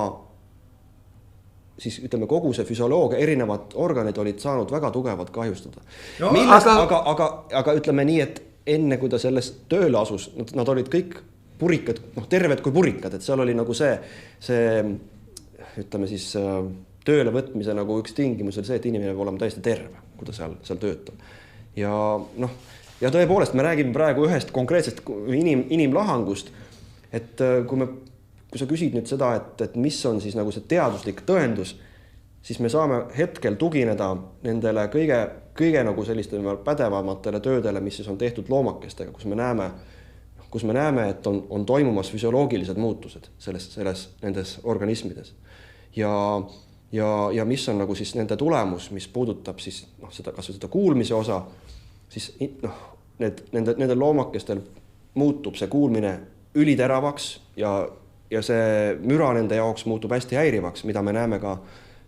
siis ütleme kogu see füsioloogia, erinevad organid olid saanud väga tugevalt kahjustada. Aga ütleme nii, et enne kui ta selles tööle asus, nad olid kõik purikad, terved kui purikad, et seal oli nagu see ütleme siis tööle võtmise nagu üks tingimus oli see, et inimene peab olema täiesti terve, kui ta seal töötab. Ja tõepoolest, me räägime praegu ühest konkreetsest inimlahangust, et kui sa küsid nüüd seda, et mis on siis nagu see teaduslik tõendus, siis me saame hetkel tugineda nendele kõige nagu sellistele pädevamatele töödele, mis siis on tehtud loomakestega, kus me näeme, et on toimumas füsioloogilised muutused nendes organismides. Ja mis on nagu siis nende tulemus, mis puudutab siis seda kuulmise osa, siis nendel loomakestel muutub see kuulmine üliteravaks ja see müra nende jaoks muutub hästi häirivaks, mida me näeme ka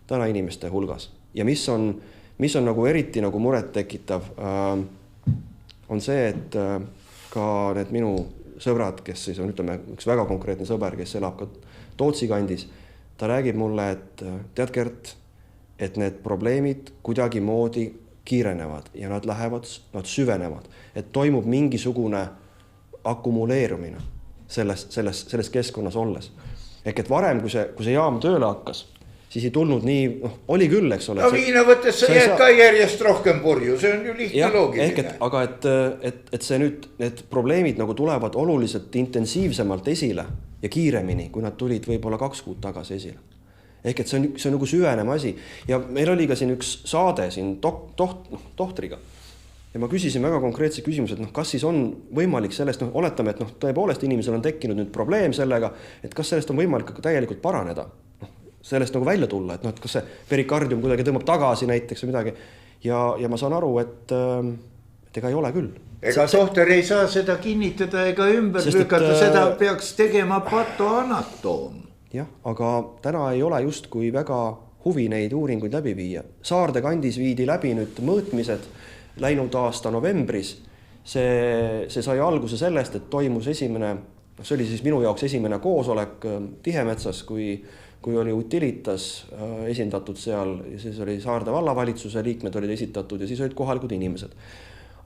täna inimeste hulgas. Ja mis on nagu eriti nagu muret tekitav, on see, et ka need minu sõbrad, kes siis on üks väga konkreetne sõber, kes elab ka Tootsi kandis, ta räägib mulle, et tead Gert, et need probleemid kuidagi moodi kiirenevad ja nad süvenevad, et toimub mingisugune akumuleerumine selles keskkonnas olles. Ehk et varem, kui see jaam tööle hakkas, siis ei tulnud nii, oli küll, eks ole. No viina võttes sa jääd ka järjest rohkem purju, see on ju lihtne loogiline. Aga et see nüüd, need probleemid nagu tulevad oluliselt intensiivsemalt esile ja kiiremini, kui nad tulid võib-olla 2 kuud tagasi esile. Ehk et see on nagu süvenema asi. Ja meil oli ka siin üks saade siin tohtriga. Ja ma küsisin väga konkreetse küsimuse, et kas siis on võimalik sellest, oletame, et tõepoolest inimesel on tekkinud nüüd probleem sellega, et kas sellest on võimalik täielikult paraneda. Sellest nagu välja tulla, et kas see perikardium kuidagi tõmbab tagasi näiteks või midagi. Ja ma saan aru, et ega ei ole küll. Ega tohter ei saa seda kinnitada ega ümber lükata, seda peaks tegema patoanatoom. Jah, aga täna ei ole just kui väga huvi neid uuringuid läbi viia. Saarde kandis viidi läbi nüüd mõõtmised läinud aasta novembris. See sai alguse sellest, et toimus esimene, see oli siis minu jaoks esimene koosolek Tihemetsas, kui oli Utilitas esindatud seal, ja siis oli Saarde vallavalitsuse liikmed olid esitatud ja siis olid kohalikud inimesed.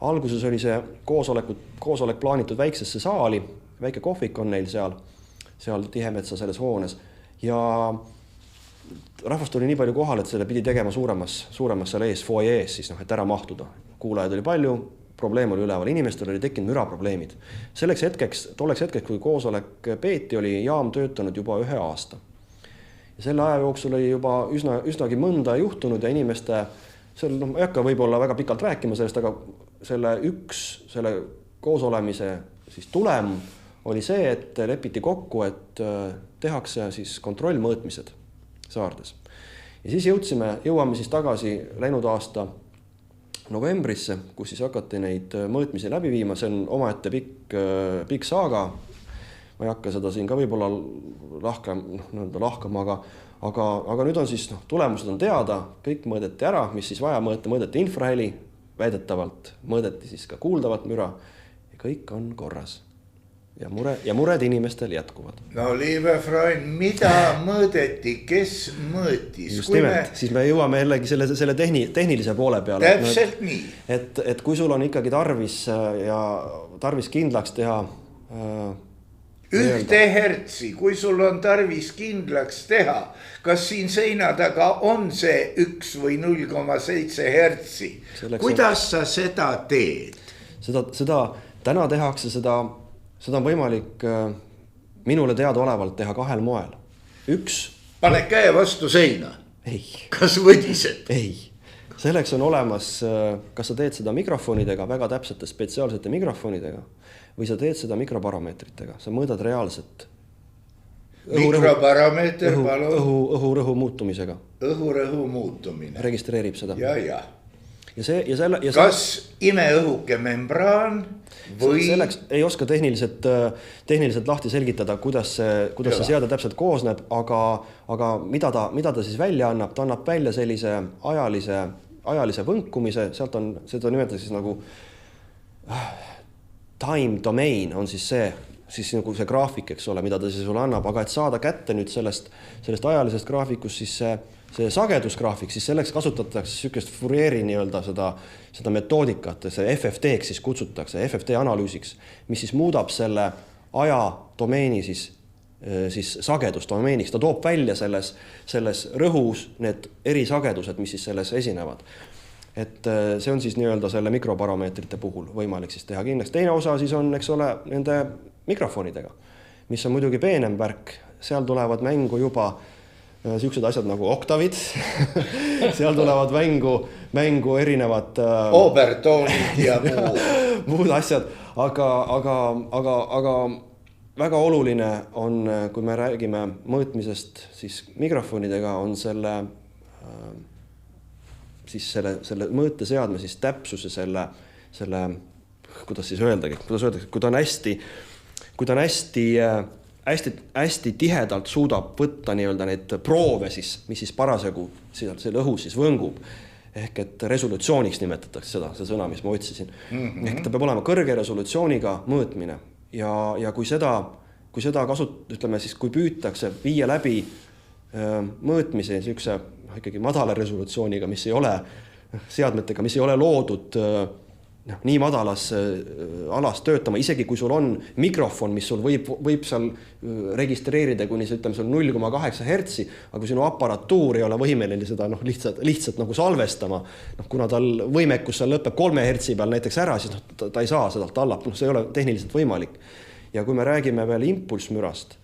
Alguses oli see koosolek plaanitud väiksesse saali, väike kohvik on neil seal Tihemetsa selles hoones ja rahvast oli nii palju kohal, et selle pidi tegema suuremas selle ees, foyees siis, et ära mahtuda. Kuulajaid oli palju, probleem oli üleval, inimestel oli tekkinud müraprobleemid. Tolleks hetkeks, kui koosolek peeti, oli jaam töötanud juba 1 aasta. Ja selle aja jooksul oli juba üsnagi mõnda juhtunud ja inimeste, ei hakka võib-olla väga pikalt rääkima sellest, aga selle koosolemise siis tulem oli see, et lepiti kokku, et tehakse siis kontrollmõõtmised Saardes. Ja siis jõuame siis tagasi läinud aasta novembrisse, kus siis hakati neid mõõtmisi läbi viima. See on omaette pikk saaga. Ma ei hakka seda siin ka võib-olla lahkama, aga nüüd on siis tulemused on teada, kõik mõõdeti ära, mis siis vaja mõõdeti infraheli, väidetavalt mõõdeti siis ka kuuldavat müra ja kõik on korras. Ja mured inimestel jätkuvad. No liebe Freund, mida mõõdeti, kes mõõtis? Just nimelt, siis me jõuame jällegi selle tehnilise poole peale. Täpselt nii. Et kui sul on ikkagi tarvis kindlaks teha 1 hertsi, kui sul on tarvis kindlaks teha, kas siin seina taga on see 1 või 0,7 hertsi? Kuidas sa seda teed? Seda täna tehakse seda on võimalik minule teada olevalt teha 2 moel. Pane käe vastu seina. Ei. Kas võdised? Ei. Selleks on olemas, kas sa teed seda mikrofonidega, väga täpsete spetsiaalsete mikrofonidega, või sa teed seda mikrobaromeetritega. Sa mõõdad reaalselt. Mikrobaromeeter, palun. Õhurõhu muutumisega. Õhurõhu muutumine. Registreerib seda. Ja. Kas imeõhuke membraan või... Selleks ei oska tehniliselt lahti selgitada, kuidas see seade täpselt koosneb, aga mida ta siis välja annab? Ta annab välja sellise ajalise võnkumise, seda nimetatakse siis nagu time domain on siis nagu see graafik, eks ole, mida ta siis sulle annab, aga et saada kätte nüüd sellest ajalisest graafikust siis see sagedusgraafik, siis selleks kasutatakse sükest Fourieri nii-öelda seda metoodikat, see FFT-ks siis kutsutakse, FFT analüüsiks, mis siis muudab selle aja domeeni siis sagedusdomeeniks. Ta toob välja selles rõhus need erisagedused, mis siis selles esinevad. Et see on siis nii-öelda selle mikrobaromeetrite puhul võimalik siis teha kindlaks. Teine osa siis on, eks ole, nende mikrofonidega, mis on muidugi peenem värk. Seal tulevad mängu juba siuksed asjad nagu oktavid. Seal tulevad mängu erinevad obertoonid ja muud asjad, aga väga oluline on, kui me räägime mõõtmisest, siis mikrofonidega on selle mõõteseadme siis täpsuse selle kuidas öeldagi, kui ta on hästi tihedalt suudab võtta nii-öelda neid proove siis, mis siis parasjagu selle õhus siis võngub. Ehk et resolutsiooniks nimetatakse see sõna, mis ma otsisin. Ehk ta peab olema kõrge resolutsiooniga mõõtmine. Ja kui seda ütleme siis, kui püütakse viia läbi mõõtmise ikkagi madala resolutsiooniga, mis ei ole seadmetega, mis ei ole loodud nii madalas alas töötama, isegi kui sul on mikrofon, mis sul võib seal registreerida kuni see, ütleme, sul 0,8 hertsi, aga kui sinu aparatuur ei ole võimeline seda lihtsalt nagu salvestama, kuna tal võimekus seal lõpeb 3 hertsi peal näiteks ära, siis ta ei saa seda alla, see ei ole tehniliselt võimalik. Ja kui me räägime veel impulsmürast,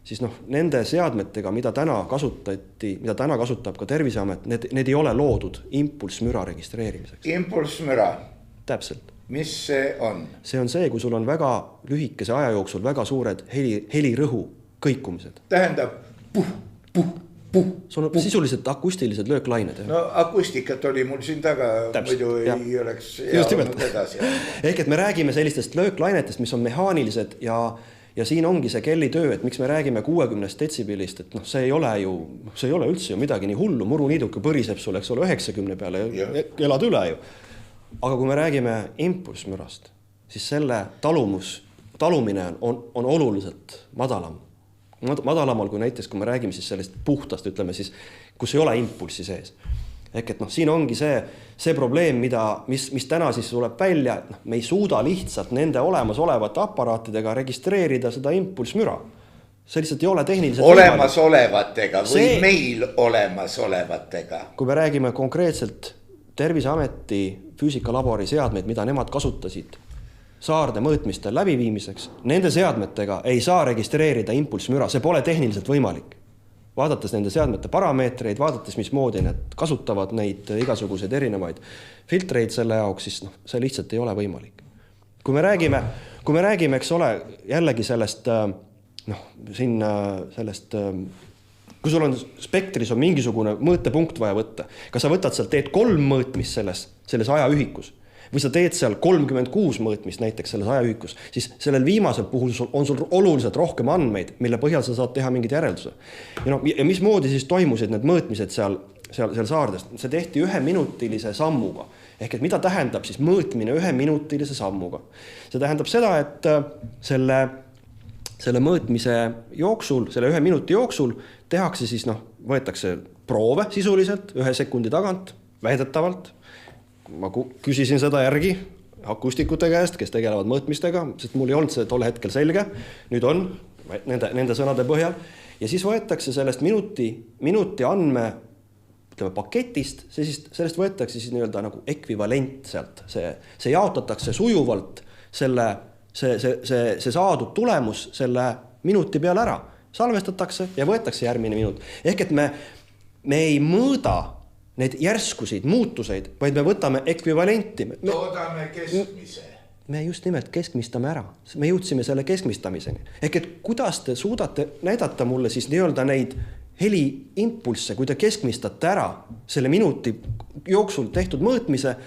siis nende seadmetega, mida täna kasutab ka Terviseamet, need ei ole loodud impulsmüra registreerimiseks. Impulsmüra? Täpselt. Mis see on? See on see, kui sul on väga lühikese aja jooksul väga suured helirõhu kõikumised. Tähendab puh. Sul on sisuliselt akustilised lööklained. No akustikat oli mul siin taga, muidu ei oleks hea olnud edasi. Ehk et me räägime sellistest lööklainetest, mis on mehaanilised ja siin ongi see kelli töö, et miks me räägime 60 detsibillist, et see ei ole üldse ju midagi nii hullu, muruniiduka põriseb sul, eks ole, 90 peale ja elad üle ju. Aga kui me räägime impulsmürast, siis selle talumine on oluliselt madalamal kui näiteks, kui me räägime siis sellest puhtast, ütleme siis, kus ei ole impulssi sees. Ehk et siin ongi see probleem, mis täna siis tuleb välja, et me ei suuda lihtsalt nende olemasolevate aparaatidega registreerida seda impulsmüra. See lihtsalt ei ole tehniliselt olemasolevatega või meil olemasolevatega. Kui me räägime konkreetselt Terviseameti füüsikalabori seadmeid, mida nemad kasutasid saarde mõõtmistel läbiviimiseks, nende seadmetega ei saa registreerida impulsmüra, see pole tehniliselt võimalik. Vaadates nende seadmete parameetreid, vaadates mismoodi need kasutavad neid igasuguseid erinevaid filtreid selle jaoks, siis see lihtsalt ei ole võimalik. Kui me räägime, eks ole, jällegi sellest, kui sul on spektris on mingisugune mõõtepunkt vaja võtta, kas sa võtad seal, teed 3 mõõtmist selles ajaühikus või sa teed seal 36 mõõtmist näiteks selles ajaühikus, siis sellel viimasel puhul on sul oluliselt rohkem andmeid, mille põhjal sa saad teha mingid järelduse. Ja mismoodi siis toimusid need mõõtmised seal saardest? See tehti 1-minutilise sammuga. Ehk et mida tähendab siis mõõtmine 1-minutilise sammuga? See tähendab seda, et selle mõõtmise jooksul, selle 1 minuti jooksul tehakse siis, võetakse proove sisuliselt 1 sekundi tagant, väidetavalt. Ma küsisin seda järgi akustikute käest, kes tegelevad mõõtmistega, sest mul ei olnud see tol hetkel selge. Nüüd on nende sõnade põhjal. Ja siis võetakse sellest minuti andme paketist, sellest võetakse siis nii-öelda nagu ekvivalent sealt. See jaotatakse sujuvalt see saadud tulemus selle minuti peale ära. Salvestatakse ja võetakse järgmine minut. Ehk et me ei mõõda need järskusid, muutuseid, vaid me võtame ekvivalenti. Toodame keskmise. Me just nimelt keskmistame ära. Me jõudsime selle keskmistamiseni. Ehk et kuidas te suudate näidata mulle siis nii-öelda neid heliimpulsse, kui te keskmistate ära selle minuti jooksul tehtud mõõtmise,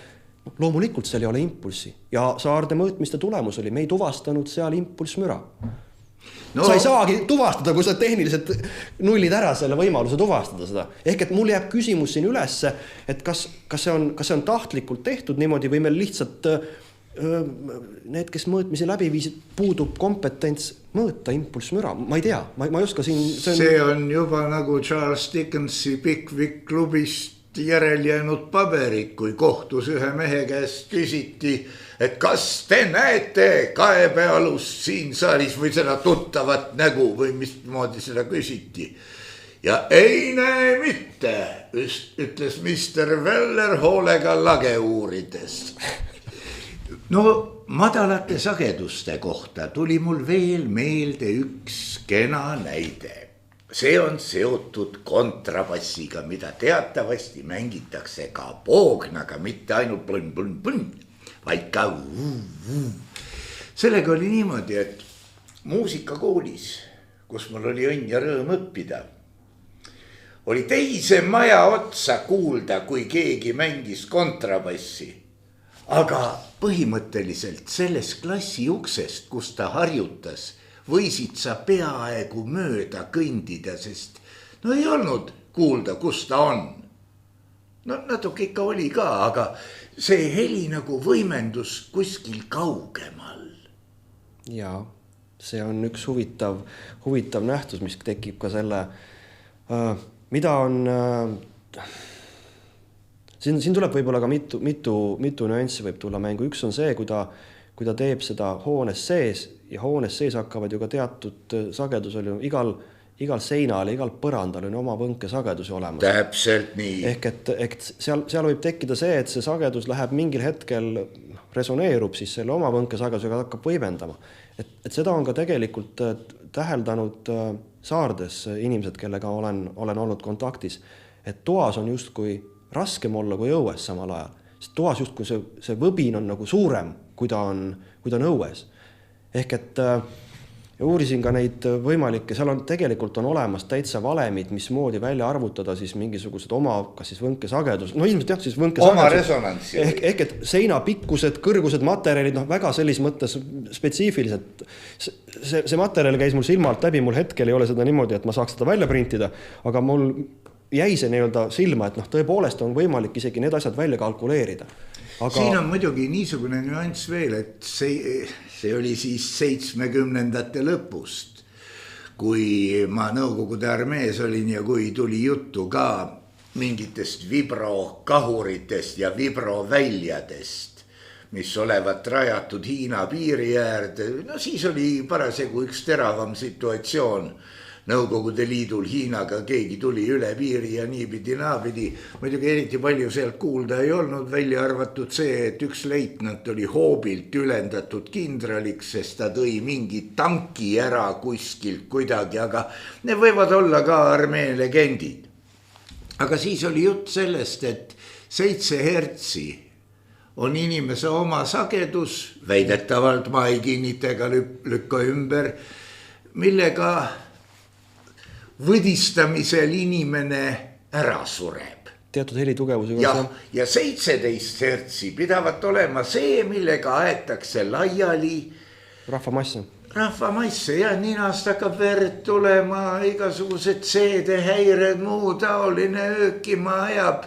loomulikult seal ei ole impulssi. Ja saarde mõõtmiste tulemus oli, me ei tuvastanud seal impulsmüra. Sa ei saagi tuvastada, kui sa tehniliselt nullid ära selle võimaluse tuvastada seda. Ehk et mul jääb küsimus siin ülesse, et kas see on tahtlikult tehtud niimoodi või meil lihtsalt need, kes mõõtmisi läbi viisid, puudub kompetents mõõta impulsmüra. Ma ei tea, ma ei oska siin... See on juba nagu Charles Dickensi Pickwick klubist järel jäänud paberid, kui kohtus ühe mehe käest küsiti, et kas te näete kaebealust siin saalis või seda tuttavat nägu või mismoodi seda küsiti. Ja ei näe mitte, ütles Mr. Veller hoolega lage uurides. No madalate sageduste kohta tuli mul veel meelde üks kena näide. See on seotud kontrabassiga, mida teatavasti mängitakse ka poognaga, mitte ainult plõn, vaid ka Sellega oli niimoodi, et muusikakoolis, kus mul oli õnn ja rõõm õppida, oli teise maja otsa kuulda, kui keegi mängis kontrabassi. Aga põhimõtteliselt selles klassi uksest, kus ta harjutas, võisid sa peaaegu mööda kõndida, sest ei olnud kuulda, kus ta on. Natuke ikka oli ka, aga see heli nagu võimendus kuskil kaugemal. Jaa, see on üks huvitav nähtus, mis tekib ka selle, mida on siin tuleb võib-olla ka mitu nüanssi võib tulla mängu. Üks on see, kui ta teeb seda hoones sees ja hoones sees hakkavad ju ka teatud sagedusel ju igal seinal, igal põrandal on oma võnke sagedusi olemas. Täpselt nii. Ehk seal võib tekkida see, et see sagedus läheb mingil hetkel, resoneerub siis selle oma võnke sagedusega, hakkab võimendama. Et seda on ka tegelikult täheldanud Saardes inimesed, kellega olen olnud kontaktis, et toas on justkui raskem olla kui õues samal ajal. Sest toas justkui see võbin on nagu suurem, kui ta on õues. Ehk et uurisin ka neid võimalikke, seal on tegelikult olemas täitsa valemid, mismoodi välja arvutada siis mingisugused oma, kas siis võnkesagedus, ilmselt jah, siis võnkesagedus. Oma resonantsi. Ehk et seina pikkused, kõrgused materjalid, väga sellis mõttes spetsiifiliselt. See materjal käis mul silmalt läbi, mul hetkel ei ole seda niimoodi, et ma saaks seda välja printida, aga mul jäi see nii-öelda silma, et tõepoolest on võimalik isegi need asjad välja kalkuleerida. Aga... Siin on muidugi niisugune nüanss veel, et see oli siis 70ndate lõpust, kui ma Nõukogude armees olin ja kui tuli juttu ka mingitest vibrokahuritest ja vibroväljadest, mis olevat rajatud Hiina piiri äärde. No siis oli parasjagu üks teravam situatsioon Nõukogude Liidul Hiinaga, keegi tuli üle piiri ja niipidi naapidi. Muidugi eriti palju sealt kuulda ei olnud, välja arvatud see, et üks leitnant oli hoobilt ülendatud kindraliks, sest ta tõi mingi tanki ära kuskilt kuidagi, aga ne võivad olla ka armee legendid. Aga siis oli jutt sellest, et 7 hertsi on inimese oma sagedus, väidetavalt ma ei kinnita ega lükka ümber, millega võdistamisel inimene ära sureb. Teatud helitugevusega. Ja 17 hertsi pidavat olema see, millega aetakse laiali rahvamasse ja ninast hakkab verd tulema, igasugused seedehäired, muu taoline öökima ajab.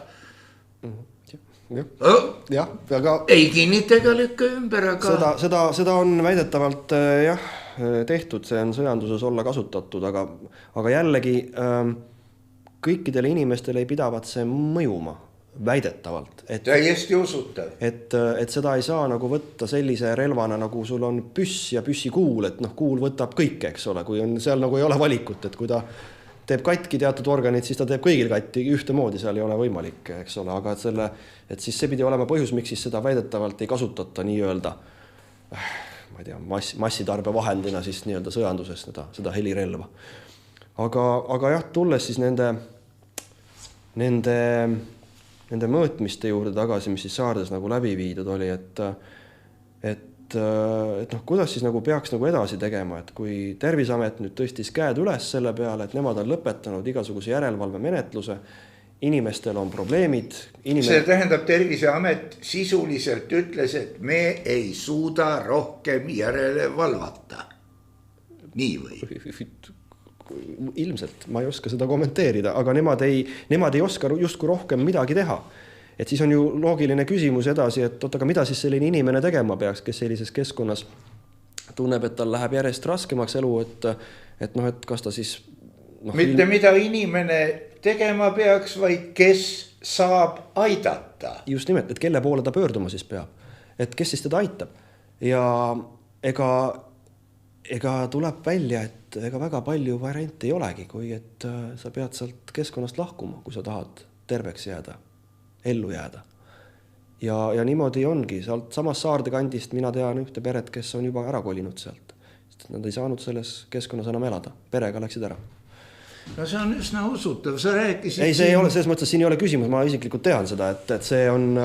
Aga ei kinnita ega lükka ümber, aga seda on väidetavalt tehtud, see on sõjanduses olla kasutatud, aga jällegi kõikidele inimestele ei pidavat see mõjuma väidetavalt. Täiesti usutav. Et seda ei saa nagu võtta sellise relvana, nagu sul on püss ja püssikuul, et kuul võtab kõik, eks ole, kui on seal nagu ei ole valikut, et kui ta teeb katki teatud organid, siis ta teeb kõigil katki ühtemoodi, seal ei ole võimalik, eks ole, aga et siis see pidi olema põhjus, miks siis seda väidetavalt ei kasutata nii-öelda ma ei tea, massitarbe vahendina siis nii-öelda sõjanduses seda helirelva. Aga jah, tulles siis nende mõõtmiste juurde tagasi, mis siis Saardes nagu läbi viidud oli, et kuidas siis nagu peaks nagu edasi tegema, et kui Terviseamet nüüd tõstis käed üles selle peale, et nemad on lõpetanud igasuguse järelevalve menetluse, inimestel on probleemid. See tähendab, Terviseamet sisuliselt ütles, et me ei suuda rohkem järele valvata. Nii või? Ilmselt, ma ei oska seda kommenteerida, aga nemad ei oska justkui rohkem midagi teha. Et siis on ju loogiline küsimus edasi, et aga mida siis selline inimene tegema peaks, kes sellises keskkonnas tunneb, et tal läheb järjest raskemaks elu, et kas ta siis... Mitte mida inimene tegema peaks, vaid kes saab aidata. Just nimelt, et kelle poole ta pöörduma siis peab. Et kes siis teda aitab. Ja ega tuleb välja, et ega väga palju variante ei olegi, kui et sa pead sealt keskkonnast lahkuma, kui sa tahad terveks jääda, ellu jääda. Ja niimoodi ongi. Sealt samas Saarde kandist mina tean ühte peret, kes on juba ära kolinud sealt. Nad ei saanud selles keskkonnas enam elada. Perega läksid ära. No see on üsna usutav, sa rääkisid... Ei, see ei ole, selles mõttes siin ei ole küsimus, ma isiklikult tean seda, et see on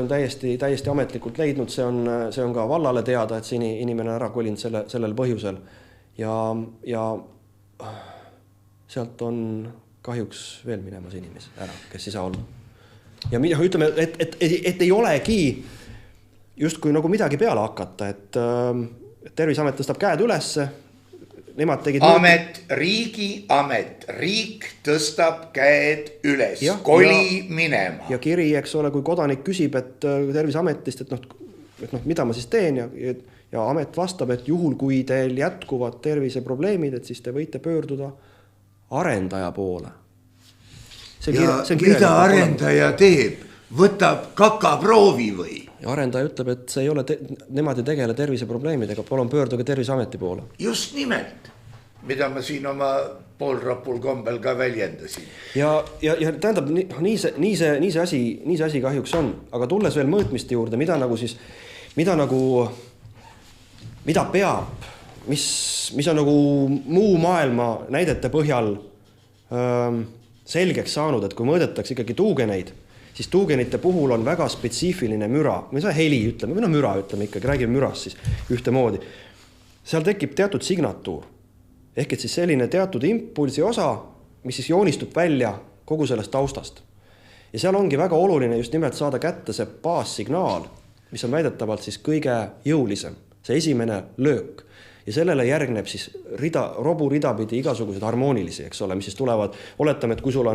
täiesti ametlikult leidnud, see on ka vallale teada, et see inimene ära kolinud sellel põhjusel ja sealt on kahjuks veel minemas inimesi ära, kes ei saa olla. Ja ütleme, et ei olegi justkui nagu midagi peale hakata, et Terviseamet tõstab käed ülesse, nemad tegid... Riik tõstab käed üles, koli minema. Ja kiri, eks ole, kui kodanik küsib, et Terviseametist, et mida ma siis teen ja amet vastab, et juhul, kui teil jätkuvad terviseprobleemid, et siis te võite pöörduda arendaja poole. Ja mida arendaja teeb? võtab kakaproovi või? Ja arendaja ütleb, et see ei ole, nemad ei tegele terviseprobleemidega, palun pöörduge Terviseameti poole. Just nimelt, mida ma siin oma poolrapul kombel ka väljendasin. Ja tähendab, nii see asi kahjuks on, aga tulles veel mõõtmiste juurde, mida peab, mis on nagu muu maailma näidete põhjal selgeks saanud, et kui mõõdetakse ikkagi tuugeneid, siis tuugenite puhul on väga spetsiifiline müra. Me ei saa heli ütleme, või müra ütleme ikkagi, räägime mürast siis ühtemoodi. Seal tekib teatud signatuur. Ehk et siis selline teatud impulsi osa, mis siis joonistub välja kogu sellest taustast. Ja seal ongi väga oluline just nimelt saada kätte see baassignaal, mis on väidetavalt siis kõige jõulisem. See esimene löök. Ja sellele järgneb siis roburidapidi igasugused harmoonilisi, eks ole, mis siis tulevad. Oletame, et sul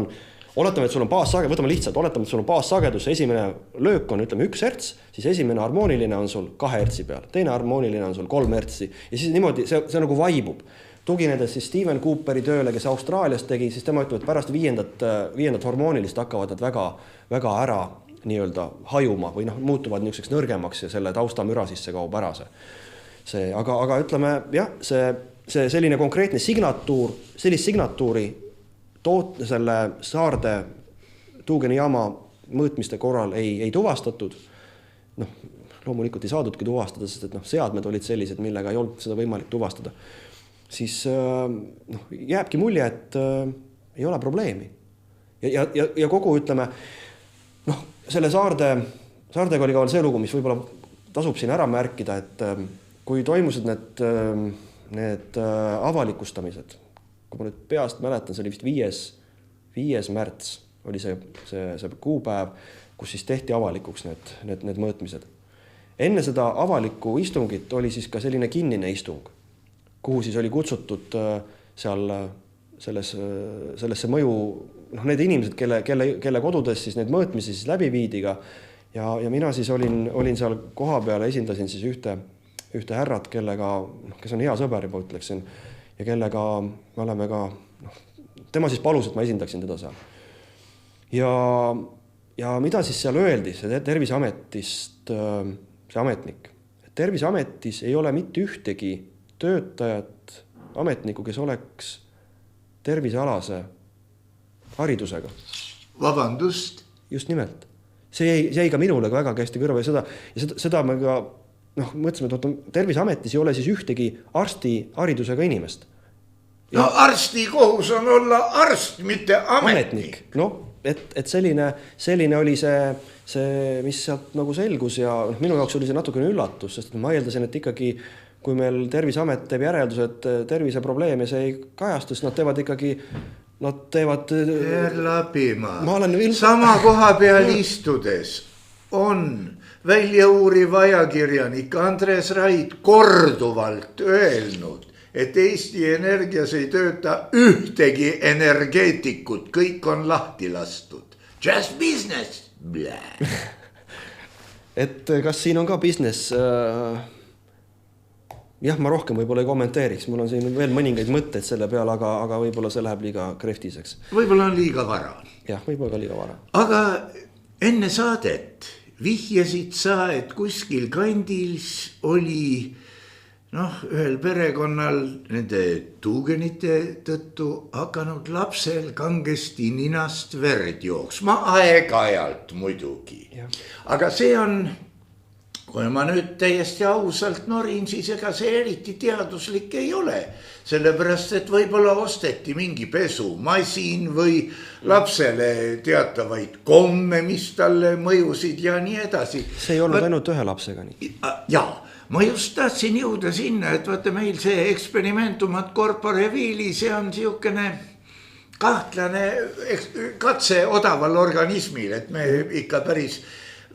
on baassagedus, võtame lihtsalt, oletame, et sul on baassagedus, esimene löök on, ütleme, 1 hertz, siis esimene harmooniline on sul 2 hertsi peal, teine harmooniline on sul 3 hertsi ja siis niimoodi see nagu vaibub. Tuginedes siis Stephen Cooperi tööle, kes Austraalias tegi, siis tema ütleb, et pärast viiendat hormoonilist hakkavad nad väga ära nii-öelda hajuma või muutuvad niisuguseks nõrgemaks ja selle taustamüra sisse kaob ära see. Aga ütleme, jah, see selline konkreetne signatuur, sellist signatuuri selle Saarde tuugenijaama mõõtmiste korral ei tuvastatud. Loomulikult ei saadudki tuvastada, sest et seadmed olid sellised, millega ei olnud seda võimalik tuvastada. Siis jääbki mulje, et ei ole probleemi. Ja kogu, ütleme, selle Saardega oli ka veel see lugu, mis võib-olla tasub siin ära märkida, et kui toimusid need avalikustamised, kui ma nüüd peast mäletan, see oli vist 5. märts oli see kuupäev, kus siis tehti avalikuks need mõõtmised. Enne seda avalikku istungit oli siis ka selline kinnine istung, kuhu siis oli kutsutud seal sellesse mõju, need inimesed, kelle kodudes siis need mõõtmisi siis läbi viidiga ja mina siis olin seal koha peal, esindasin siis ühte härrat, kes on hea sõber juba ütleksin, ja kellega me oleme ka, tema siis palus, et ma esindaksin teda seal. Ja mida siis seal öeldi, see Terviseametist, see ametnik. Terviseametis ei ole mitte ühtegi töötajat, ametniku, kes oleks tervisealase haridusega. Vabandust? Just nimelt. See jäi ka minule väga käesti kõrva ja seda me ka mõtlesime, et Terviseametis ei ole siis ühtegi arsti haridusega inimest. Arsti kohus on olla arst, mitte ametnik. Et selline oli see, mis sealt nagu selgus ja minu jaoks oli see natukene üllatus, sest ma eeldasin, et ikkagi kui meil Terviseamet teeb järeldused terviseprobleeme, see ei kajastus, nad teevad sama koha peal istudes on väljauuriv ajakirjanik Andres Raid korduvalt öelnud, et Eesti Energias ei tööta ühtegi energeetikut, kõik on lahti lastud. Just business. Et kas siin on ka business? Jah, ma rohkem võib-olla ei kommenteeriks, mul on siin veel mõningaid mõtteid selle peale, aga võib-olla see läheb liiga kreftiseks. Võib-olla on liiga vara. Jah, võib-olla ka liiga vara. Aga enne saadet vihjasid sa, et kuskil kandis oli ühel perekonnal nende tuugenite tõttu hakanud lapsel kangesti ninast verd jooksma, aeg-ajalt muidugi. Ja. Aga see on, kui ma nüüd täiesti ausalt norin, siis ega see eriti teaduslik ei ole. Sellepärast, et võib-olla osteti mingi pesumasin või lapsele teatavaid komme, mis talle mõjusid ja nii edasi. See ei olnud ainult ühe lapsega nii. Jaa, ma just tahtsin jõuda sinna, et vaata meil see experimentum ad corpore vili, see on siukene kahtlane katse odaval organismil, et me ikka päris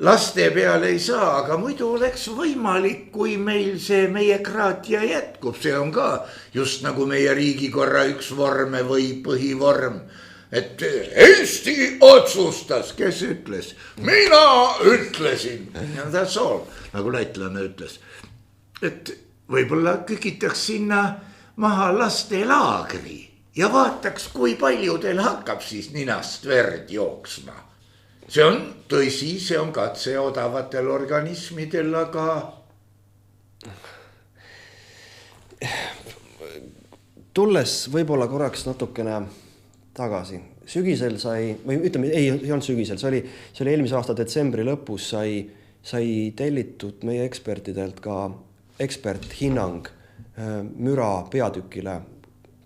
laste peale ei saa, aga muidu oleks võimalik, kui meil see meie kraatia jätkub. See on ka just nagu meie riigikorra üks vorme või põhivorm. Et Eesti otsustas, kes ütles? Mina ütlesin. That's all, nagu lätlane ütles. Et võib-olla kükitaks sinna maha laste laagri ja vaataks, kui palju teil hakkab siis ninast verd jooksma. see on tõsi, see on katse odavatel organismidel, aga tulles võib-olla korraks natukene tagasi, sügisel sai, või ütleme, ei olnud sügisel, see oli eelmise aasta detsembri lõpus sai tellitud meie ekspertidelt ka eksperthinnang müra peatükile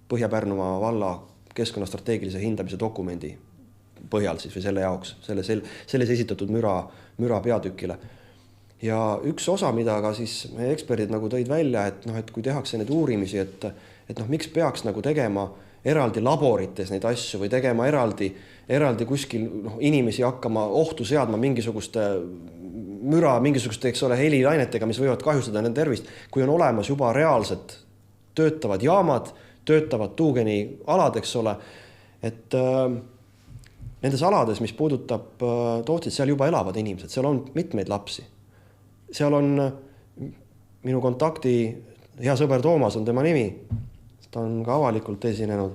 Põhja-Pärnumaa valla keskkonnastrateegilise hindamise dokumendi põhjal siis või selle jaoks, selles esitatud müra peatükile. Ja üks osa, mida ka siis meie eksperdid nagu tõid välja, et kui tehakse need uurimisi, et miks peaks nagu tegema eraldi laborites neid asju või tegema eraldi kuskil inimesi hakkama ohtu seadma mingisuguste müra, mingisuguste, eks ole, helilainetega, mis võivad kahjustada nende tervist, kui on olemas juba reaalsed töötavad jaamad, töötavad tuugenialad, eks ole, et nendes alades, mis puudutab Tootsit, seal juba elavad inimesed, seal on mitmeid lapsi. Seal on minu kontakti, hea sõber Toomas on tema nimi, ta on ka avalikult esinenud.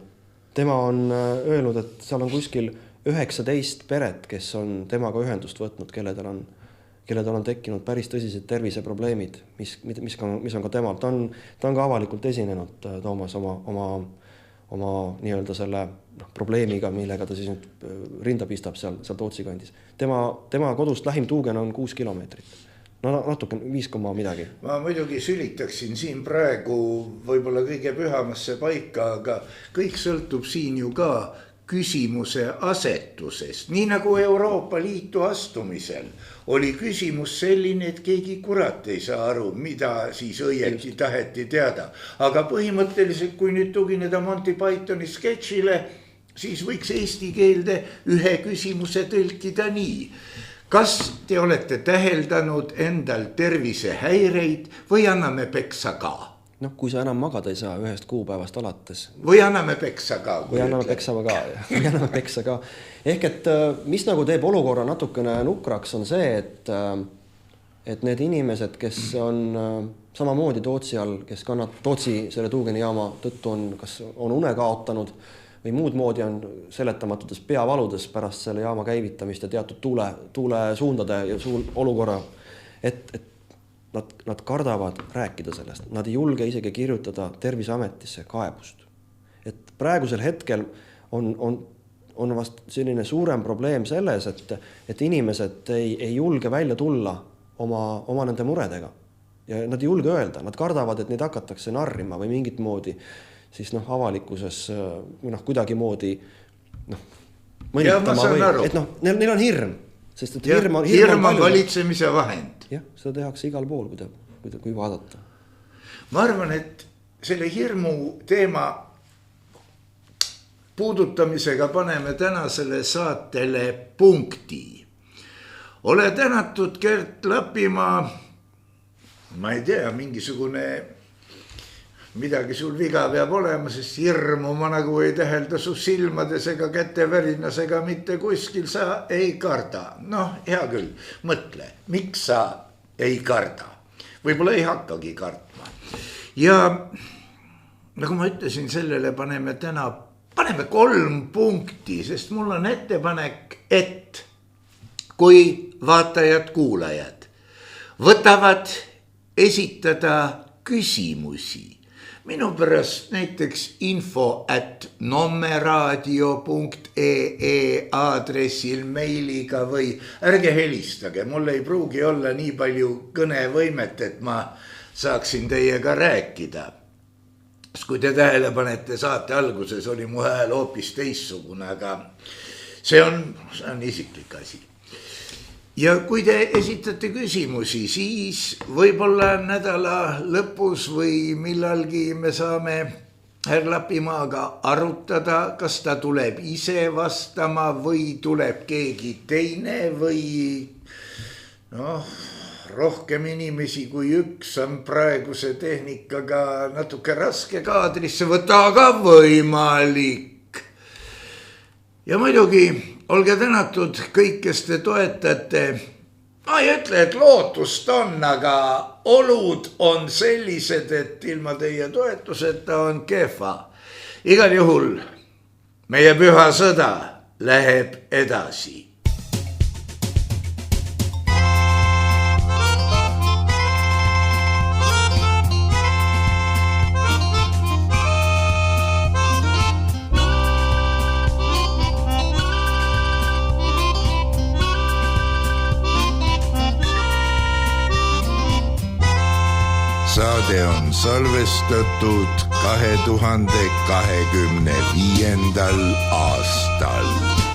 Tema on öelnud, et seal on kuskil 19 peret, kes on temaga ühendust võtnud, kelledel on tekkinud päris tõsised terviseprobleemid, mis on ka temal. Ta on ka avalikult esinenud, Toomas, oma nii-öelda selle probleemiga, millega ta siis nüüd rinda pistab seal Tootsi kandis. Tema kodust lähim tuugen on 6 kilomeetrit. No natuke 5 midagi. Ma muidugi sülitaksin siin praegu võib-olla kõige pühamasse paika, aga kõik sõltub siin ju ka küsimuse asetusest. Nii nagu Euroopa Liitu astumisel oli küsimus selline, et keegi kurat ei saa aru, mida siis õieti taheti teada. Aga põhimõtteliselt, kui nüüd tugineda Monty Pythoni sketšile, siis võiks eesti keelde ühe küsimuse tõlkida nii. Kas te olete täheldanud endal tervisehäireid või anname peksa ka? No kui sa enam magada ei saa ühest kuupäevast alates. Või anname peksa ka? Või anname peksa ka. Ehk et mis nagu teeb olukorra natukene nukraks on see, et need inimesed, kes on samamoodi Tootsi all, kes Tootsi selle tuugenijaama tõttu kas on une kaotanud või muud moodi on seletamatutes peavaludes pärast selle jaama käivitamist ja teatud tuule suundade ja olukorra, et nad kardavad rääkida sellest. Nad ei julge isegi kirjutada Terviseametisse kaebust. Et praegusel hetkel on vast selline suurem probleem selles, et inimesed ei julge välja tulla oma nende muredega. Ja nad ei julge öelda, nad kardavad, et neid hakatakse narrima või mingit moodi siis avalikkuses kuidagi moodi mõnitama või, et neil on hirm, sest et hirm on valitsemise vahend. Jah, seda tehakse igal pool, kui vaadata. Ma arvan, et selle hirmu teema puudutamisega paneme tänasele saatele punkti. Ole tänatud, Gert Lapimaa, ma ei tea, mingisugune midagi sul viga peab olema, sest hirmu ma nagu ei tähelda su silmades ega kätevärinas ega mitte kuskil, sa ei karda. Hea küll, mõtle, miks sa ei karda? Võib-olla ei hakkagi kartma. Ja nagu ma ütlesin, sellele paneme 3 punkti, sest mul on ettepanek, et kui vaatajad-kuulajad võtavad esitada küsimusi, minu pärast näiteks info@nommeradio.ee aadressil meiliga või ärge helistage, mul ei pruugi olla nii palju kõnevõimet, et ma saaksin teiega rääkida. Kui te tähele panete, saate alguses oli mu hääl hoopis teissugune, aga see on isiklik asi. Ja kui te esitate küsimusi, siis võib-olla nädala lõpus või millalgi me saame härra Lapimaaga arutada, kas ta tuleb ise vastama või tuleb keegi teine või rohkem inimesi kui üks on praeguse tehnikaga natuke raske kaadrisse võtta, aga võimalik. Ja muidugi olge tänatud kõik, kes te toetate. Ma ei ütle, et lootust on, aga olud on sellised, et ilma teie toetuseta on kehva. Igal juhul meie püha sõda läheb edasi. saade on salvestatud 2025. aastal.